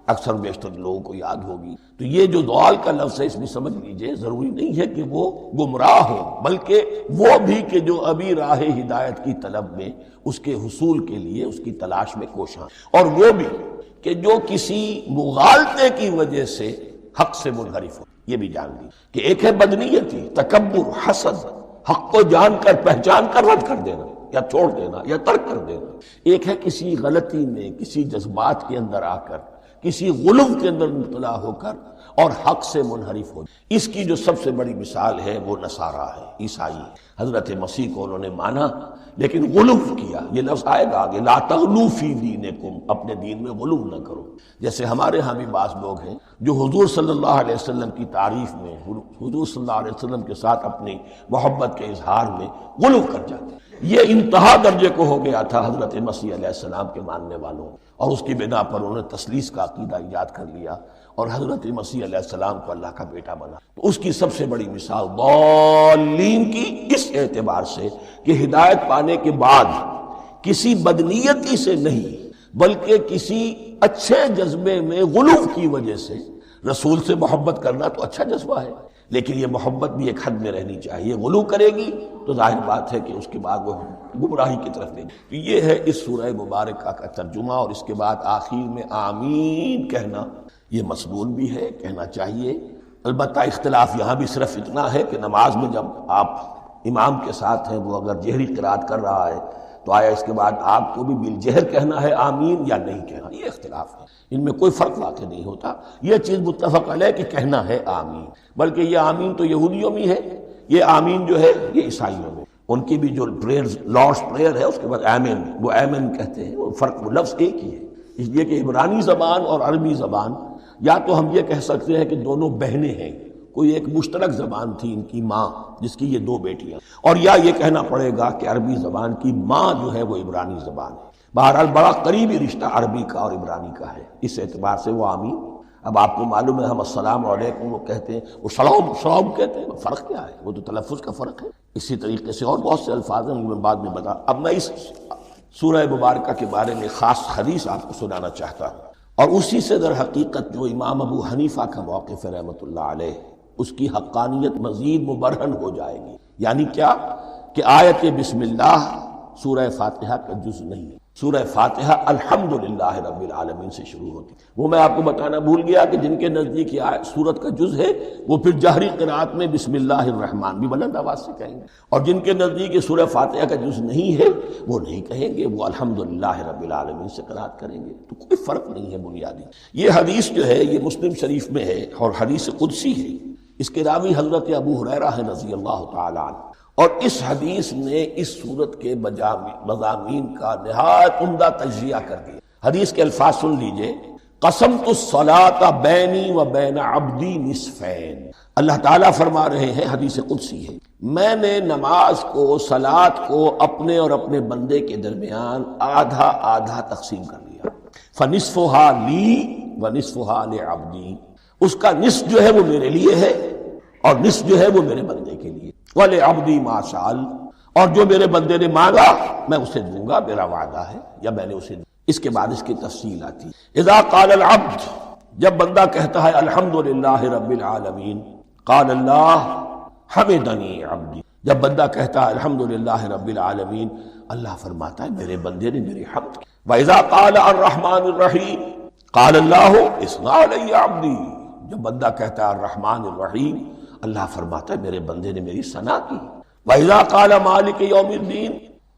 اکثر بیشتر لوگوں کو یاد ہوگی۔ تو یہ جو ضال کا لفظ ہے اس میں سمجھ لیجئے ضروری نہیں ہے کہ وہ گمراہ ہو، بلکہ وہ بھی کہ جو ابھی راہ ہدایت کی طلب میں، اس کے حصول کے لیے اس کی تلاش میں کوشاں، اور وہ بھی کہ جو کسی مغالطے کی وجہ سے حق سے منحرف ہو۔ یہ بھی جان لی کہ ایک ہے بدنیتی، تکبر، حسد، حق کو جان کر پہچان کر رد کر دینا یا چھوڑ دینا یا ترک کر دینا، ایک ہے کسی غلطی میں، کسی جذبات کے اندر آ کر، کسی غلو کے اندر مبتلا ہو کر اور حق سے منحرف ہو۔ اس کی جو سب سے بڑی مثال ہے وہ نصارہ ہے، عیسائی ہے۔ حضرت مسیح کو انہوں نے مانا لیکن غلو کیا، یہ لفظ آئے گا آگے، لا تغلو فی دینکم، اپنے دین میں غلو نہ کرو۔ جیسے ہمارے ہاں بھی بعض لوگ ہیں جو حضور صلی اللہ علیہ وسلم کی تعریف میں، حضور صلی اللہ علیہ وسلم کے ساتھ اپنی محبت کے اظہار میں غلو کر جاتے ہیں۔ یہ انتہا درجے کو ہو گیا تھا حضرت مسیح علیہ السلام کے ماننے والوں، اور اس کی بنا پر انہوں نے تثلیث کا عقیدہ ایجاد کر لیا اور حضرت مسیح علیہ السلام کو اللہ کا بیٹا بنا۔ تو اس کی سب سے بڑی مثال ضالین کی اس اعتبار سے کہ ہدایت پانے کے بعد کسی بدنیتی سے نہیں بلکہ کسی اچھے جذبے میں غلو کی وجہ سے رسول سے محبت کرنا تو اچھا جذبہ ہے، لیکن یہ محبت بھی ایک حد میں رہنی چاہیے۔ غلو کرے گی تو ظاہر بات ہے کہ اس کے بعد وہ گمراہی کی طرف لے جائے۔ تو یہ ہے اس سورہ مبارکہ کا ترجمہ، اور اس کے بعد آخر میں آمین کہنا یہ مسنون بھی ہے، کہنا چاہیے۔ البتہ اختلاف یہاں بھی صرف اتنا ہے کہ نماز میں جب آپ امام کے ساتھ ہیں، وہ اگر جہری قرات کر رہا ہے تو آیا اس کے بعد آپ کو بھی بالجہر کہنا ہے آمین یا نہیں کہنا، یہ اختلاف ہے، ان میں کوئی فرق واقع نہیں ہوتا۔ یہ چیز متفق علیہ کہ کہنا ہے آمین، بلکہ یہ آمین تو یہودیوں میں ہے، یہ آمین جو ہے یہ عیسائیوں میں، ان کی بھی جو پریئر لارڈس پریئر ہے اس کے بعد آمین، وہ آمین کہتے ہیں، وہ فرق، وہ لفظ ایک ہی ہے۔ اس لیے کہ عبرانی زبان اور عربی زبان، یا تو ہم یہ کہہ سکتے ہیں کہ دونوں بہنیں ہیں، کوئی ایک مشترک زبان تھی ان کی ماں جس کی یہ دو بیٹیاں، اور یا یہ کہنا پڑے گا کہ عربی زبان کی ماں جو ہے وہ عبرانی زبان ہے۔ بہرحال بڑا قریبی رشتہ عربی کا اور عبرانی کا ہے، اس اعتبار سے وہ آمین۔ اب آپ کو معلوم ہے ہم السلام علیکم وہ کہتے ہیں، وہ سلام کہتے ہیں، فرق کیا ہے؟ وہ تو تلفظ کا فرق ہے۔ اسی طریقے سے اور بہت سے الفاظ ہیں، میں بعد میں بتا۔ اب میں اس سورہ مبارکہ کے بارے میں خاص حدیث آپ کو سنانا چاہتا ہوں، اور اسی سے در حقیقت جو امام ابو حنیفہ کا موقف ہے رحمۃ اللہ علیہ، اس کی حقانیت مزید مبرہن ہو جائے گی۔ یعنی کیا کہ آیت بسم اللہ سورہ فاتحہ کا جز نہیں ہے، سورہ فاتحہ الحمدللہ رب العالمین سے شروع ہوتی ہے۔ وہ میں آپ کو بتانا بھول گیا کہ جن کے نزدیک یہ سورت کا جز ہے وہ پھر جہری قرات میں بسم اللہ الرحمن بھی بلند آواز سے کہیں گے، اور جن کے نزدیک یہ سورہ فاتحہ کا جز نہیں ہے وہ نہیں کہیں گے، وہ الحمدللہ رب العالمین سے قرات کریں گے۔ تو کوئی فرق نہیں ہے بنیادی۔ یہ حدیث جو ہے یہ مسلم شریف میں ہے اور حدیث قدسی ہے، اس کے راوی حضرت ابو ہریرہ ہے رضی اللہ تعالی عنہ، اور اس حدیث نے اس صورت کے مضامین کا نہایت عمدہ تجزیہ کر دیا۔ حدیث کے الفاظ سن لیجئے، قسمت الصلاۃ بینی و بین عبدی نصفین، اللہ تعالیٰ فرما رہے ہیں، حدیث قدسی ہے، میں نے نماز کو، صلاۃ کو اپنے اور اپنے بندے کے درمیان آدھا آدھا تقسیم کر لیا، فنصفها لی و نصفها لعبدی، اس کا نصف جو ہے وہ میرے لیے ہے اور نصف جو ہے وہ میرے بندے کے لیے، وَلِعَبْدِي مَا سَأَلَ، اور جو میرے بندے نے مانگا میں اسے دوں گا، میرا وعدہ ہے یا میں نے اسے دوں۔ اس کے بعد اس کی تفصیل آتی ہے، اذا قال العبد، جب بندہ کہتا ہے الحمدللہ رب العالمین، قال اللہ حمدنی عبدی، جب بندہ کہتا ہے الحمدللہ رب العالمین، اللہ فرماتا ہے میرے بندے نے میری حمد کی۔ وَإِذَا قَالَ الرَّحْمَنُ الرَّحِيمُ قال اللہ اثنا علی عبدی، جب بندہ کہتا ہے الرحمن الرحیم، اللہ فرماتا ہے میرے بندے نے میری ثنا کی۔ وَإِذَا قَالَ مَالِكِ يَوْمِ الدِّينِ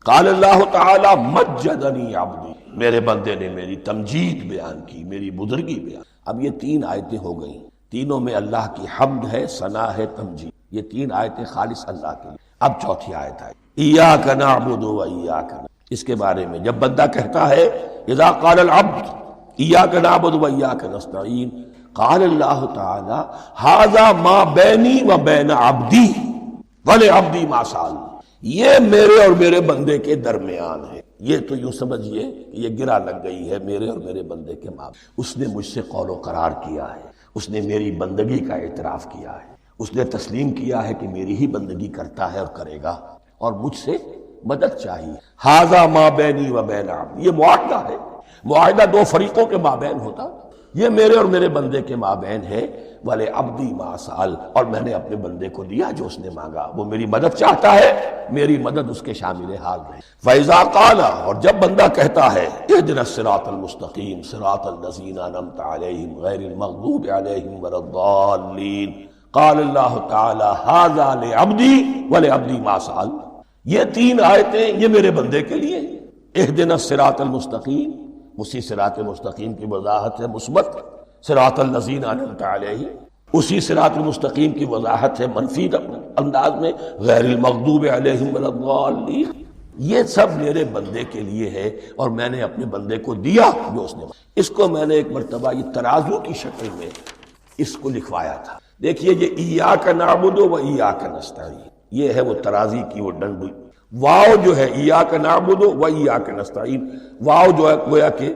قال اللہ تعالی مجدنی عبدی، میرے بندے نے میری تمجید بیان کی، میری بزرگی بیان۔ اب یہ تین آیتیں ہو گئیں، تینوں میں اللہ کی حمد ہے، ثنا ہے، تمجید، یہ تین آیتیں خالص اللہ کے لیے۔ اب چوتھی آیت ہے ایاک نعبد و ایاک نستعین، اس کے بارے میں جب بندہ کہتا ہے اذا قال العبد ایاک نعبد و ایاک نستعین، قال اللہ تعالی ھذا ما بینی و بین عبدی ولعبدی ما سأل، یہ میرے اور میرے بندے کے درمیان ہے۔ یہ تو یوں سمجھئے کہ یہ گرا لگ گئی ہے میرے اور میرے بندے کے ماں، اس نے مجھ سے قول و قرار کیا ہے، اس نے میری بندگی کا اعتراف کیا ہے، اس نے تسلیم کیا ہے کہ میری ہی بندگی کرتا ہے اور کرے گا، اور مجھ سے مدد چاہیے۔ ھذا ما بینی و بین عبدی، یہ معاہدہ ہے، معاہدہ دو فریقوں کے مابین ہوتا، یہ میرے اور میرے بندے کے مابین ہے۔ وَلِعَبْدِي مَا سَأَلَ، اور میں نے اپنے بندے کو دیا جو اس نے مانگا، وہ میری مدد چاہتا ہے، میری مدد اس کے شامل حال رہے۔ فَإِذَا قَالَ، اور جب بندہ کہتا ہے اهْدِنَا الصِّرَاطَ الْمُسْتَقِيمَ صِرَاطَ الَّذِينَ أَنْعَمْتَ عَلَيْهِمْ غَيْرِ الْمَغْضُوبِ عَلَيْهِمْ وَلَا الضَّالِّينَ، قال اللہ تعالی ھذا لعبدی ولعبدی ما سأل، یہ 3 آیتیں یہ میرے بندے کے لیے، اہدنا الصراط المستقیم، اسی صراط مستقیم کی وضاحت ہے مثبت، صراط الذین انعمت علیہم، اسی صراط المستقیم کی وضاحت ہے منفی انداز میں، غیر المغضوب علیہم ولا الضالین۔ یہ سب میرے بندے کے لیے ہے، اور میں نے اپنے بندے کو دیا جو اس نے، اس کو میں نے ایک مرتبہ یہ ترازو کی شکل میں اس کو لکھوایا تھا۔ دیکھیے یہ ایاک نعبد و ایاک نستعین، یہ ہے وہ ترازی کی وہ ڈنڈی، واو جو ہے ایاک نعبد و ایاک نستعین، واو جو ہے گویا کہ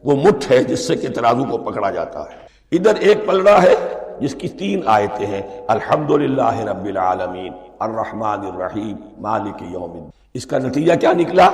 وہ مٹھ ہے جس سے کہ ترازو کو پکڑا جاتا ہے۔ ادھر ایک پلڑا ہے جس کی 3 آیتیں ہیں، الحمدللہ رب العالمین الرحمن الرحیم مالک یوم الدین۔ اس کا نتیجہ کیا نکلا؟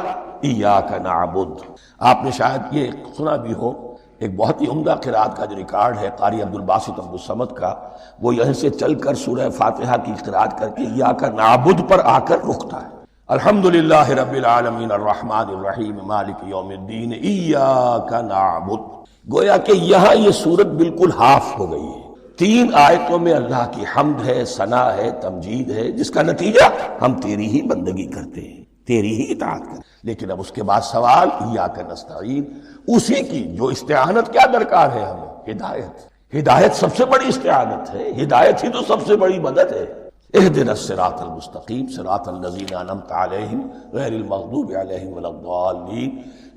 ایاک نعبد۔ آپ نے شاید یہ سنا بھی ہو، ایک بہت ہی عمدہ قرات کا جو ریکارڈ ہے قاری عبدالباسط عبدالصمد کا، وہ یہیں سے چل کر سورہ فاتحہ کی قرات کر کے ایاک نعبد پر آ کر رکتا ہے، الحمدللہ رب العالمین الرحمن الرحیم مالک یوم الدین ایاک نعبد۔ گویا کہ یہاں یہ صورت بالکل ہاف ہو گئی ہے، 3 آیتوں میں اللہ کی حمد ہے، ثنا ہے، تمجید ہے، جس کا نتیجہ ہم تیری ہی بندگی کرتے ہیں، تیری ہی اطاعت کرتے ہیں۔ لیکن اب اس کے بعد سوال ایاک نستعین، اسی کی جو استعانت کیا درکار ہے ہمیں؟ ہدایت۔ ہدایت سب سے بڑی استعانت ہے، ہدایت ہی تو سب سے بڑی مدد ہے۔ اہدنا الصراط المستقیم صراط الذین انعمت علیہم غیر المغضوب علیہم ولا الضالین۔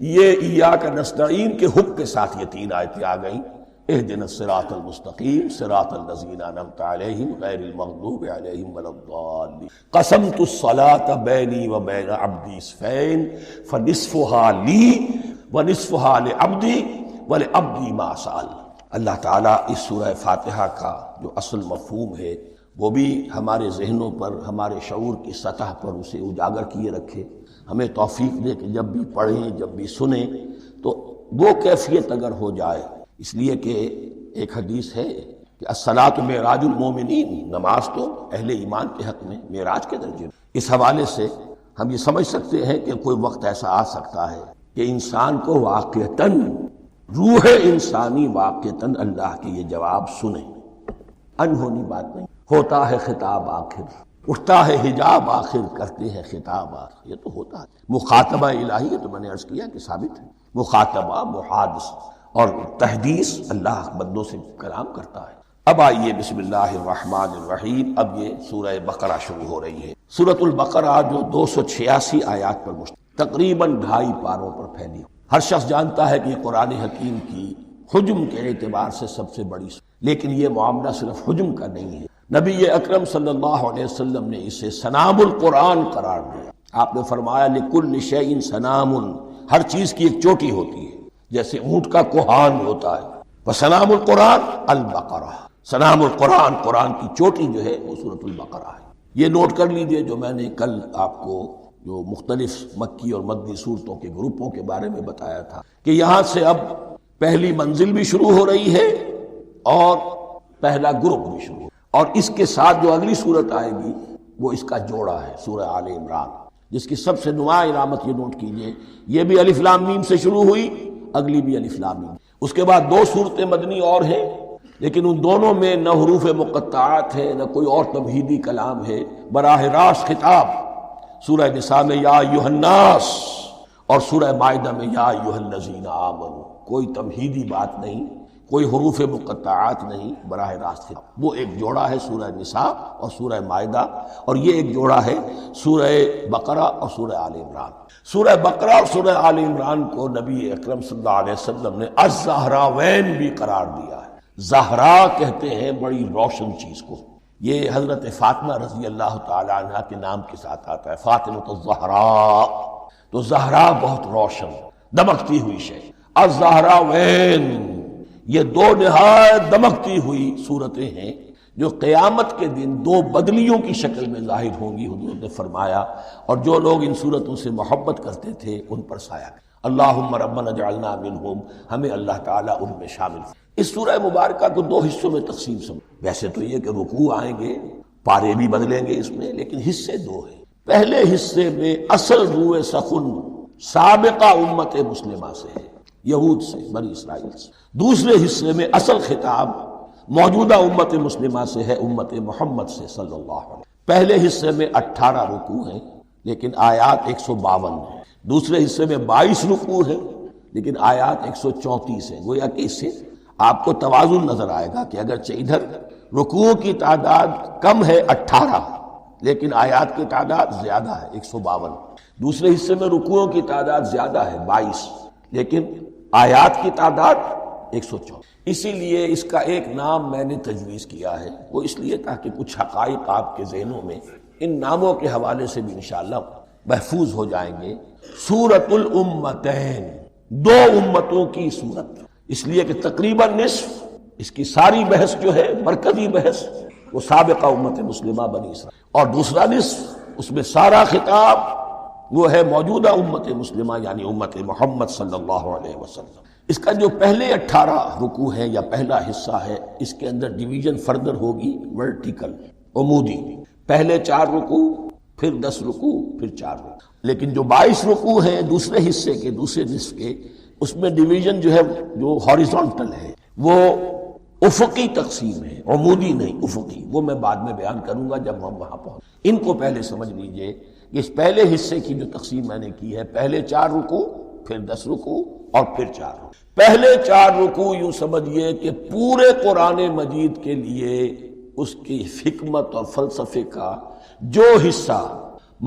یہ ایاک نستعین کے حکم کے ساتھ یہ 3 آیتیں آ گئیں، اہدنا الصراط المستقیم صراط الذین انعمت علیہم غیر المغضوب علیہم ولا الضالین۔ قسمت الصلاۃ بینی و بین عبدی نصفین فنصفها لی ونصفها لعبدی ولعبدی ما سأل۔ اللہ تعالیٰ اس سورہ فاتحہ کا جو اصل مفہوم ہے وہ بھی ہمارے ذہنوں پر، ہمارے شعور کی سطح پر اسے اجاگر کیے رکھے، ہمیں توفیق دے کہ جب بھی پڑھیں، جب بھی سنیں تو وہ کیفیت اگر ہو جائے، اس لیے کہ ایک حدیث ہے کہ الصلاۃ معراج المومنین، نماز تو اہل ایمان کے حق میں معراج کے درجے میں۔ اس حوالے سے ہم یہ سمجھ سکتے ہیں کہ کوئی وقت ایسا آ سکتا ہے کہ انسان کو واقعتاً، روح انسانی واقعتاً اللہ کے یہ جواب سنے، انہونی بات نہیں، ہوتا ہے خطاب آخر، اٹھتا ہے حجاب آخر، کرتے ہیں خطاب آخر، یہ تو ہوتا ہے مخاطبہ الہی، یہ تو میں نے عرض کیا کہ ثابت ہے، مخاطبہ، محادث اور تحدیث، اللہ بندوں سے کلام کرتا ہے۔ اب آئیے بسم اللہ الرحمن الرحیم، اب یہ سورہ بقرہ شروع ہو رہی ہے۔ سورۃ البقرہ جو 286 آیات پر مشتمل، تقریباً 2.5 پاروں پر پھیلی، ہر شخص جانتا ہے کہ یہ قرآن حکیم کی حجم کے اعتبار سے سب سے بڑی، لیکن یہ معاملہ صرف حجم کا نہیں ہے، نبی اکرم صلی اللہ علیہ وسلم نے اسے سنام القرآن قرار دیا۔ آپ نے فرمایا لکل شیء سنام، ہر چیز کی ایک چوٹی ہوتی ہے، جیسے اونٹ کا کوہان ہوتا ہے، وسنام القرآن البقرہ، سنام القرآن، قرآن کی چوٹی جو ہے وہ سورۃ البقرہ ہے۔ یہ نوٹ کر لیجئے جو میں نے کل آپ کو جو مختلف مکی اور مدنی صورتوں کے گروپوں کے بارے میں بتایا تھا کہ یہاں سے اب پہلی منزل بھی شروع ہو رہی ہے اور پہلا گروپ بھی شروع، اور اس کے ساتھ جو اگلی صورت آئے گی وہ اس کا جوڑا ہے، سورہ آل عمران، جس کی سب سے نمایاں علامت یہ نوٹ کیجئے، یہ بھی الف لام میم سے شروع ہوئی، اگلی بھی الف لام میم۔ اس کے بعد 2 صورتیں مدنی اور ہیں، لیکن ان دونوں میں نہ حروف مقطعات ہے، نہ کوئی اور تمہیدی کلام ہے، براہ راست خطاب، سورہ نساء میں یا ایھا الناس اور سورہ مائدہ میں یا ایھا الذین آمنوا، کوئی تمہیدی بات نہیں، کوئی حروف مقطعات نہیں، براہ راست خطاب۔ وہ ایک جوڑا ہے سورہ نساء اور سورہ مائدہ، اور یہ ایک جوڑا ہے سورہ بقرہ اور سورہ آل عمران۔ سورہ بقرہ اور سورہ آل عمران کو نبی اکرم صلی اللہ علیہ وسلم نے الزہراوین بھی قرار دیا ہے۔ زہرا کہتے ہیں بڑی روشن چیز کو، یہ حضرت فاطمہ رضی اللہ تعالی عنہا کے نام کے ساتھ آتا ہے، فاطمۃ الزہراء، تو زہرا بہت روشن، دمکتی ہوئی شے۔ الزہراوین، یہ 2 نہایت دمکتی ہوئی صورتیں ہیں جو قیامت کے دن 2 بدلیوں کی شکل میں ظاہر ہوں گی، حضور نے فرمایا، اور جو لوگ ان صورتوں سے محبت کرتے تھے ان پر سایہ۔ اللہم ربنا اجعلنا منہم، ہمیں اللہ تعالیٰ ان میں شامل۔ اس سورہ مبارکہ کو 2 حصوں میں تقسیم سمجھ، ویسے تو یہ کہ رکوع آئیں گے، پارے بھی بدلیں گے اس میں، لیکن حصے 2 ہیں۔ پہلے حصے میں اصل روح سخن سابقہ امت مسلمہ سے ہے، یہود سے، بنی اسرائیل سے۔ دوسرے حصے میں اصل خطاب موجودہ امت مسلمہ سے ہے، امت محمد سے صلی اللہ علیہ وسلم۔ پہلے حصے میں 18 رکوع ہیں لیکن آیات 152 ہیں، دوسرے حصے میں 22 رکوع ہیں لیکن آیات 134 ہیں۔ گویا کہ اس سے آپ کو توازن نظر آئے گا کہ اگرچہ ادھر رکوع کی تعداد کم ہے 18 لیکن آیات کی تعداد زیادہ ہے 152، دوسرے حصے میں رکوعوں کی تعداد زیادہ ہے 22 لیکن آیات کی تعداد 104۔ اسی لیے اس کا ایک نام میں نے تجویز کیا ہے، وہ اس لیے تاکہ کچھ حقائق آپ کے ذہنوں میں ان ناموں کے حوالے سے بھی انشاءاللہ محفوظ ہو جائیں گے۔ سورۃ الامتین، دو امتوں کی سورت، اس لیے کہ تقریباً نصف اس کی ساری بحث جو ہے، مرکزی بحث، وہ سابقہ امت مسلمہ بنی اسرائیل، اور دوسرا نصف اس میں سارا خطاب وہ ہے موجودہ امت مسلمہ یعنی امت محمد صلی اللہ علیہ وسلم۔ اس کا جو پہلے 18 رکوع ہے یا پہلا حصہ ہے، اس کے اندر ڈویژن فردر ہوگی ورٹیکل، عمودی، پہلے 4 رکوع، پھر 10 رکوع، پھر 4 رکوع۔ لیکن جو 22 رکوع ہیں دوسرے حصے کے، دوسرے نصف کے، اس میں ڈویژن جو ہے جو ہاریزونٹل ہے، وہ افقی تقسیم ہے، عمودی نہیں، افقی۔ وہ میں بعد میں بیان کروں گا جب ہم وہاں پہنچیں۔ ان کو پہلے سمجھ لیجئے کہ اس پہلے حصے کی جو تقسیم میں نے کی ہے، پہلے 4 رکوع، پھر 10 رکوع اور پھر 4 رکوع۔ پہلے 4 رکوع یوں سمجھیے کہ پورے قرآن مجید کے لیے اس کی حکمت اور فلسفے کا جو حصہ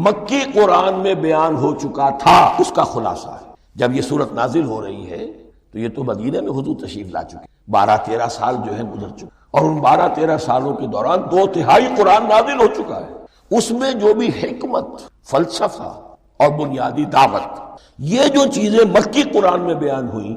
مکی قرآن میں بیان ہو چکا تھا اس کا خلاصہ ہے۔ جب یہ صورت نازل ہو رہی ہے تو یہ تو مدینہ میں حضور تشریف لا چکے، 12-13 سال جو ہے گزر چکے، اور ان 12-13 سالوں کے دوران 2/3 قرآن نازل ہو چکا ہے۔ اس میں جو بھی حکمت، فلسفہ اور بنیادی دعوت، یہ جو چیزیں مکی قرآن میں بیان ہوئیں،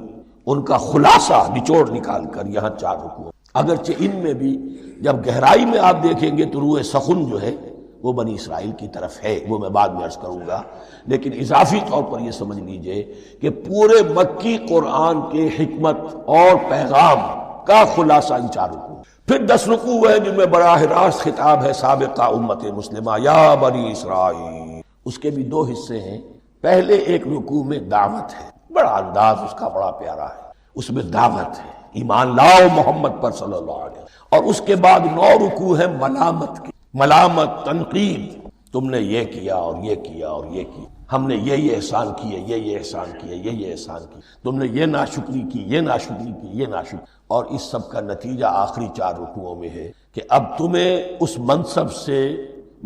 ان کا خلاصہ نچوڑ نکال کر یہاں 4 رکوع۔ اگرچہ ان میں بھی جب گہرائی میں آپ دیکھیں گے تو روح سخن جو ہے وہ بنی اسرائیل کی طرف ہے، وہ میں بعد میں عرض کروں گا، لیکن اضافی طور پر یہ سمجھ لیجئے کہ پورے مکی قرآن کے حکمت اور پیغام کا خلاصہ ان 4 رکوع۔ پھر 10 رکوع ہے جن میں براہ راست خطاب ہے سابقہ امت مسلمہ، یا بنی اسرائیل۔ اس کے بھی 2 حصے ہیں۔ پہلے ایک رکوع میں دعوت ہے، بڑا انداز اس کا بڑا پیارا ہے، اس میں دعوت ہے، ایمان لاؤ محمد پر صلی اللہ علیہ وسلم۔ اور اس کے بعد 9 رکوع ہے ملامت کی، ملامت، تنقید، تم نے یہ کیا اور یہ کیا اور یہ کیا، ہم نے یہ احسان کیے، یہ احسان کیے، یہ احسان کیے، تم نے یہ ناشکری کی، یہ ناشکری کی، یہ ناشکری۔ اور اس سب کا نتیجہ آخری 4 رکوعوں میں ہے کہ اب تمہیں اس منصب سے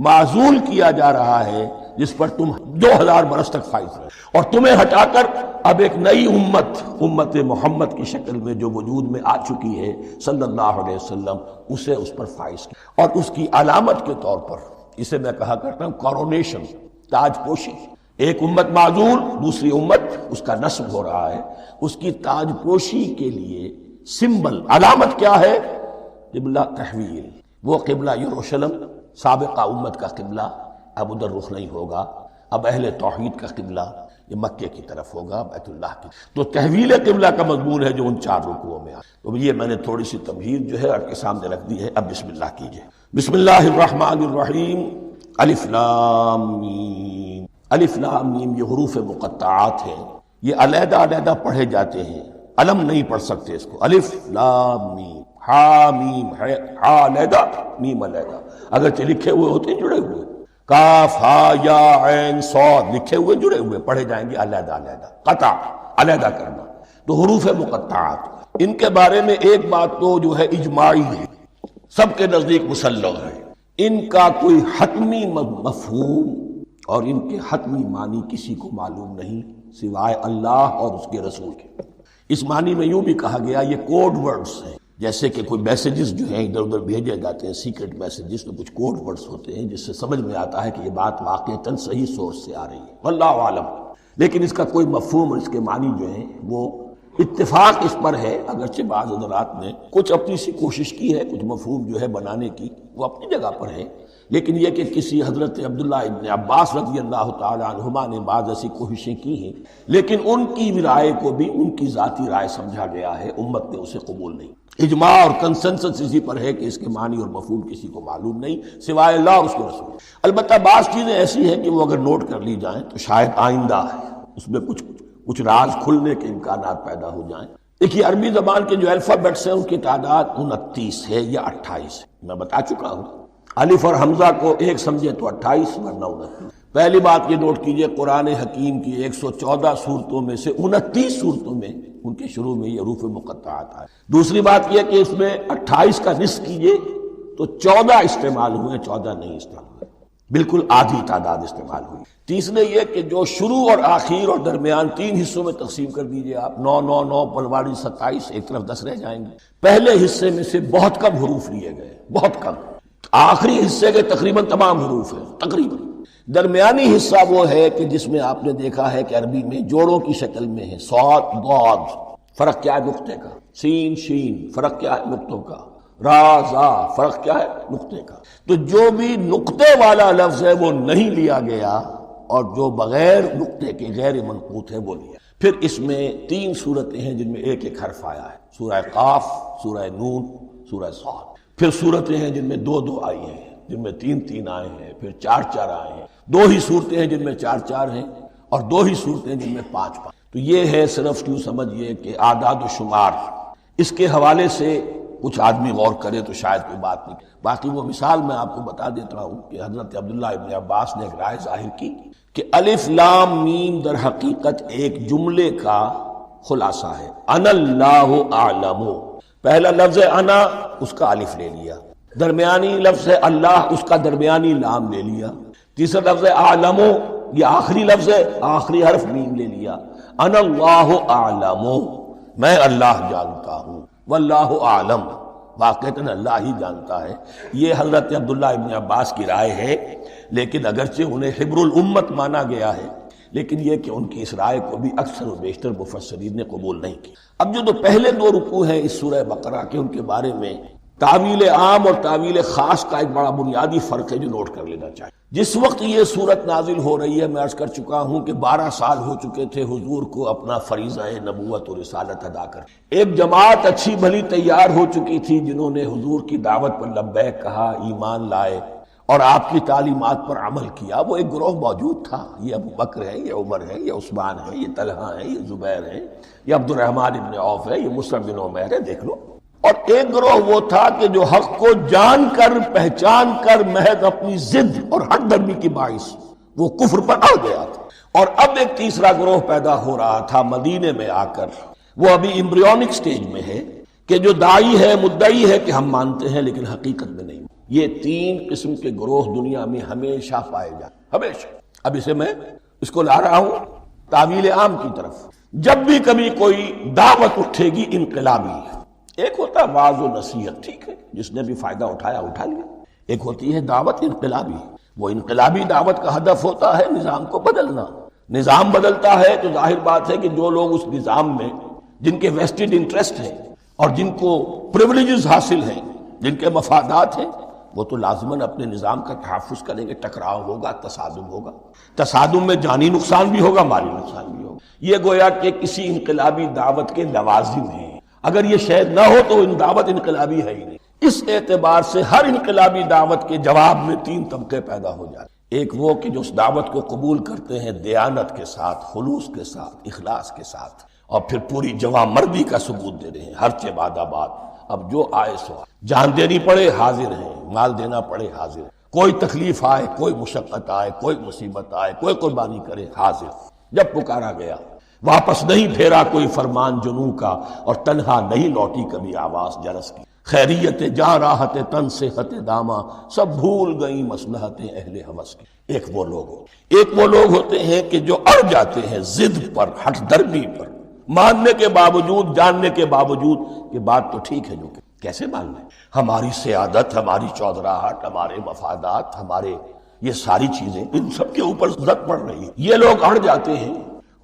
معزول کیا جا رہا ہے جس پر تم 2000 برس تک فائز رہے، اور تمہیں ہٹا کر اب ایک نئی امت محمد کی شکل میں جو وجود میں آ چکی ہے صلی اللہ علیہ وسلم، اسے اس پر فائز کیا۔ اور اس کی علامت کے طور پر اسے میں کہا کرتا ہوں کورونیشن، تاج پوشی۔ ایک امت معزول، دوسری امت اس کا نصب ہو رہا ہے، اس کی تاج پوشی کے لیے سمبل، علامت کیا ہے؟ قبلہ تحویل۔ وہ قبلہ یروشلم سابقہ امت کا قبلہ اب ادھر رخ نہیں ہوگا، اب اہل توحید کا قبلہ یہ مکے کی طرف ہوگا، بیت اللہ کی۔ تو تحویل قبلہ کا مضمون ہے جو ان 4 رکوعوں میں تو یہ میں نے تھوڑی سی تمہید جو ہے آپ کے سامنے رکھ دی ہے۔ اب بسم اللہ کیجئے۔ بسم اللہ الرحمن الرحیم۔ الف لام میم۔ الف لام میم یہ حروف مقطعات ہیں، یہ علیحدہ علیحدہ پڑھے جاتے ہیں، علم نہیں پڑھ سکتے اس کو۔ الف لام میم، ہا میم ہے، ہا علیحدہ میم علیحدہ، اگرچہ لکھے ہوئے ہوتے ہیں جڑے ہوئے، کاف ہا یا عین صاد لکھے ہوئے جڑے ہوئے، پڑھے جائیں گے علیحدہ علیحدہ، قطع علیحدہ کرنا۔ تو حروف مقطعات، ان کے بارے میں ایک بات تو جو ہے اجماعی ہے، سب کے نزدیک مسلم ہے، ان کا کوئی حتمی مفہوم اور ان کے حتمی معنی کسی کو معلوم نہیں سوائے اللہ اور اس کے رسول کے۔ اس معنی میں یوں بھی کہا گیا یہ کوڈ ورڈز ہیں، جیسے کہ کوئی میسیجز جو ہیں ادھر ادھر بھیجے جاتے ہیں، سیکرٹ میسیجز، تو کچھ کوڈ ورڈز ہوتے ہیں جس سے سمجھ میں آتا ہے کہ یہ بات واقعتاً صحیح سورس سے آ رہی ہے، واللہ عالم۔ لیکن اس کا کوئی مفہوم اور اس کے معنی جو ہیں وہ اتفاق اس پر ہے، اگرچہ بعض حضرات نے کچھ اپنی سی کوشش کی ہے، کچھ مفہوم جو ہے بنانے کی، وہ اپنی جگہ پر ہے، لیکن یہ کہ کسی حضرت عبداللہ ابن عباس رضی اللہ تعالی عنہما نے بعض ایسی کوششیں کی ہیں، لیکن ان کی رائے کو بھی ان کی ذاتی رائے سمجھا گیا ہے، امت نے اسے قبول نہیں۔ اجماع اور کنسنسس اسی پر ہے کہ اس کے معنی اور مفہوم کسی کو معلوم نہیں سوائے اللہ اور اس کے رسول۔ البتہ بعض چیزیں ایسی ہیں کہ وہ اگر نوٹ کر لی جائیں تو شاید آئندہ اس میں کچھ راز کھلنے کے امکانات پیدا ہو جائیں، دیکھیے عربی زبان کے جو الفابیٹس ہیں ان کی تعداد 29 ہے یا 28 ہے، میں بتا چکا ہوں۔ الف اور حمزہ کو ایک سمجھے تو 28 ورنہ 29۔ پہلی بات یہ نوٹ کیجئے، قرآن حکیم کی 114 صورتوں میں سے 29 صورتوں میں ان کے شروع میں یہ حروف مقطعات آئے۔ دوسری بات یہ کہ اس میں 28 کا نصف کیجئے تو 14 استعمال ہوئے، 14 نہیں استعمال ہوئے، بالکل آدھی تعداد استعمال ہوئی۔ تیسرے یہ کہ جو شروع اور آخر اور درمیان 3 حصوں میں تقسیم کر دیجئے آپ، 9 9 9 پلواڑی 27، ایک طرف 10 رہ جائیں گے۔ پہلے حصے میں سے بہت کم حروف لیے گئے، بہت کم۔ آخری حصے کے تقریباً تمام حروف ہیں، تقریباً۔ درمیانی حصہ وہ ہے کہ جس میں آپ نے دیکھا ہے کہ عربی میں جوڑوں کی شکل میں ہے، صاد ضاد، فرق کیا ہے نقطے کا، سین شین، فرق کیا ہے نقطوں کا، را زا، فرق کیا ہے نقطے کا۔ تو جو بھی نقطے والا لفظ ہے وہ نہیں لیا گیا، اور جو بغیر نقطے کے غیر منقوط ہے وہ لیا۔ پھر اس میں 3 صورتیں ہیں جن میں ایک ایک حرف آیا ہے، سورہ قاف، سورہ نون، سورہ صاد۔ پھر صورتیں ہیں جن میں 2 2 آئی ہیں، جن میں 3 3 آئے ہیں، پھر 4 4 آئے ہیں، 2 ہی صورتیں ہیں جن میں 4 4 ہیں، اور 2 ہی صورتیں جن میں 5 5۔ تو یہ ہے صرف یوں سمجھیے کہ اعداد و شمار۔ اس کے حوالے سے کچھ آدمی غور کرے تو شاید کوئی بات نہیں۔ باقی وہ مثال میں آپ کو بتا دیتا ہوں کہ حضرت عبداللہ ابن عباس نے ایک رائے ظاہر کی کہ الف لام میم در حقیقت ایک جملے کا خلاصہ ہے۔ انا اللہ اعلم، پہلا لفظ ہے انا، اس کا الف لے لیا، درمیانی لفظ ہے اللہ، اس کا درمیانی لام لے لیا، تیسرا لفظ ہے اعلم، یہ آخری لفظ ہے، آخری حرف میم لے لیا۔ انا اللہ اعلم، میں اللہ جانتا ہوں، واللہ اعلم، واقعتاً اللہ ہی جانتا ہے۔ یہ حضرت عبداللہ ابن عباس کی رائے ہے، لیکن اگرچہ انہیں حبر الامت مانا گیا ہے، لیکن یہ کہ ان کی اس رائے کو بھی اکثر و بیشتر مفسرین نے قبول نہیں کی۔ اب جو پہلے 2 رکوع ہیں اس سورہ بقرہ کے، ان کے بارے میں تعویل عام اور تعویل خاص کا ایک بڑا بنیادی فرق ہے جو نوٹ کر لینا چاہیے۔ جس وقت یہ صورت نازل ہو رہی ہے، میں عرض کر چکا ہوں کہ 12 سال ہو چکے تھے حضور کو اپنا فریضہ نبوت و رسالت ادا کر۔ ایک جماعت اچھی بھلی تیار ہو چکی تھی جنہوں نے حضور کی دعوت پر لبیک کہا، ایمان لائے اور آپ کی تعلیمات پر عمل کیا۔ وہ ایک گروہ موجود تھا، یہ ابو بکر ہے، یہ عمر ہے، یہ عثمان ہے، یہ طلحہ ہے، یہ زبیر ہے، یہ عبد الرحمن ابن عوف ہے، یہ مصعب بن عمیر ہے، دیکھ لو۔ اور ایک گروہ وہ تھا کہ جو حق کو جان کر پہچان کر محض اپنی ضد اور ہٹ درمی کی باعث وہ کفر پر اڑ گیا تھا۔ اور اب ایک تیسرا گروہ پیدا ہو رہا تھا مدینے میں آ کر، وہ ابھی ایمبریونک سٹیج میں ہے، کہ جو داعی ہے، مدعی ہے کہ ہم مانتے ہیں لیکن حقیقت میں نہیں۔ یہ 3 قسم کے گروہ دنیا میں ہمیشہ پائے جاتے، ہمیشہ۔ اب اسے میں اس کو لا رہا ہوں تعویل عام کی طرف۔ جب بھی کبھی کوئی دعوت اٹھے گی انقلابی، ایک ہوتا ہے واعظ و نصیحت، ٹھیک ہے، جس نے بھی فائدہ اٹھایا اٹھا لیا۔ ایک ہوتی ہے دعوت انقلابی، وہ انقلابی دعوت کا ہدف ہوتا ہے نظام کو بدلنا۔ نظام بدلتا ہے تو ظاہر بات ہے کہ جو لوگ اس نظام میں، جن کے ویسٹڈ انٹرسٹ ہیں اور جن کو پریولیجز حاصل ہیں، جن کے مفادات ہیں، وہ تو لازماً اپنے نظام کا تحفظ کریں گے۔ ٹکراؤ ہوگا، تصادم ہوگا، تصادم میں جانی نقصان بھی ہوگا، مالی نقصان بھی ہوگا۔ یہ گویا کہ کسی انقلابی دعوت کے لوازم ہیں۔ اگر یہ شاید نہ ہو تو ان دعوت انقلابی ہے ہی نہیں۔ اس اعتبار سے ہر انقلابی دعوت کے جواب میں 3 طبقے پیدا ہو جاتے ہیں۔ ایک وہ کہ جو اس دعوت کو قبول کرتے ہیں دیانت کے ساتھ، خلوص کے ساتھ، اخلاص کے ساتھ، اور پھر پوری جواں مردی کا ثبوت دے رہے ہیں، ہر چہ بعد آباد، اب جو آئے سو آئے، جان دینی پڑے حاضر ہیں، مال دینا پڑے حاضر ہیں، کوئی تکلیف آئے، کوئی مشقت آئے، کوئی مصیبت آئے، کوئی قربانی کرے حاضر۔ جب پکارا گیا واپس نہیں پھیرا کوئی فرمان جنوں کا، اور تنہا نہیں لوٹی کبھی آواز جرس کی۔ خیریت جاں راحت تن صحت داما، سب بھول گئی مصلحتیں اہل ہوس کی۔ ایک وہ لوگ ہوتے ہیں کہ جو اڑ جاتے ہیں ضد پر، ہٹ درمی پر، ماننے کے باوجود، جاننے کے باوجود کہ بات تو ٹھیک ہے، جو کہ کیسے مان لیں؟ ہماری سیادت، ہماری چودراہٹ، ہمارے مفادات، ہمارے یہ ساری چیزیں، ان سب کے اوپر زد پڑ رہی ہے۔ یہ لوگ اڑ جاتے ہیں،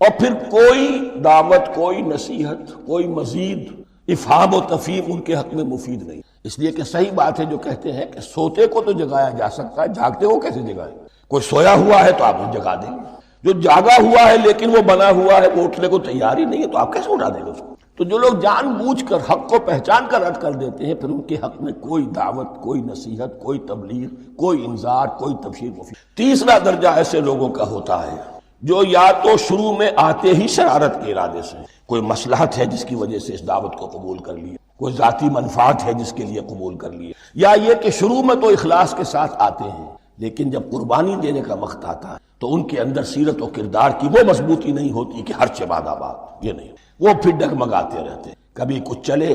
اور پھر کوئی دعوت، کوئی نصیحت، کوئی مزید افہام و تفہیم ان کے حق میں مفید نہیں۔ اس لیے کہ صحیح بات ہے جو کہتے ہیں کہ سوتے کو تو جگایا جا سکتا ہے، جاگتے کو کیسے جگائیں؟ کوئی سویا ہوا ہے تو آپ اسے جگا دیں گے، جو جاگا ہوا ہے لیکن وہ بنا ہوا ہے، وہ اٹھنے کو تیار ہی نہیں ہے، تو آپ کیسے اٹھا دیں گے اس کو؟ تو جو لوگ جان بوجھ کر حق کو پہچان کر رد کر دیتے ہیں، پھر ان کے حق میں کوئی دعوت، کوئی نصیحت، کوئی تبلیغ، کوئی انذار، کوئی تبشیر مفید۔ تیسرا درجہ ایسے لوگوں کا ہوتا ہے جو یا تو شروع میں آتے ہی شرارت کے ارادے سے، کوئی مصلحت ہے جس کی وجہ سے اس دعوت کو قبول کر لیا، کوئی ذاتی منفعت ہے جس کے لیے قبول کر لیا، یا یہ کہ شروع میں تو اخلاص کے ساتھ آتے ہیں لیکن جب قربانی دینے کا وقت آتا ہے تو ان کے اندر سیرت و کردار کی وہ مضبوطی نہیں ہوتی کہ ہر چباد آباد، یہ نہیں، وہ پھر ڈگمگاتے رہتے ہیں، کبھی کچھ چلے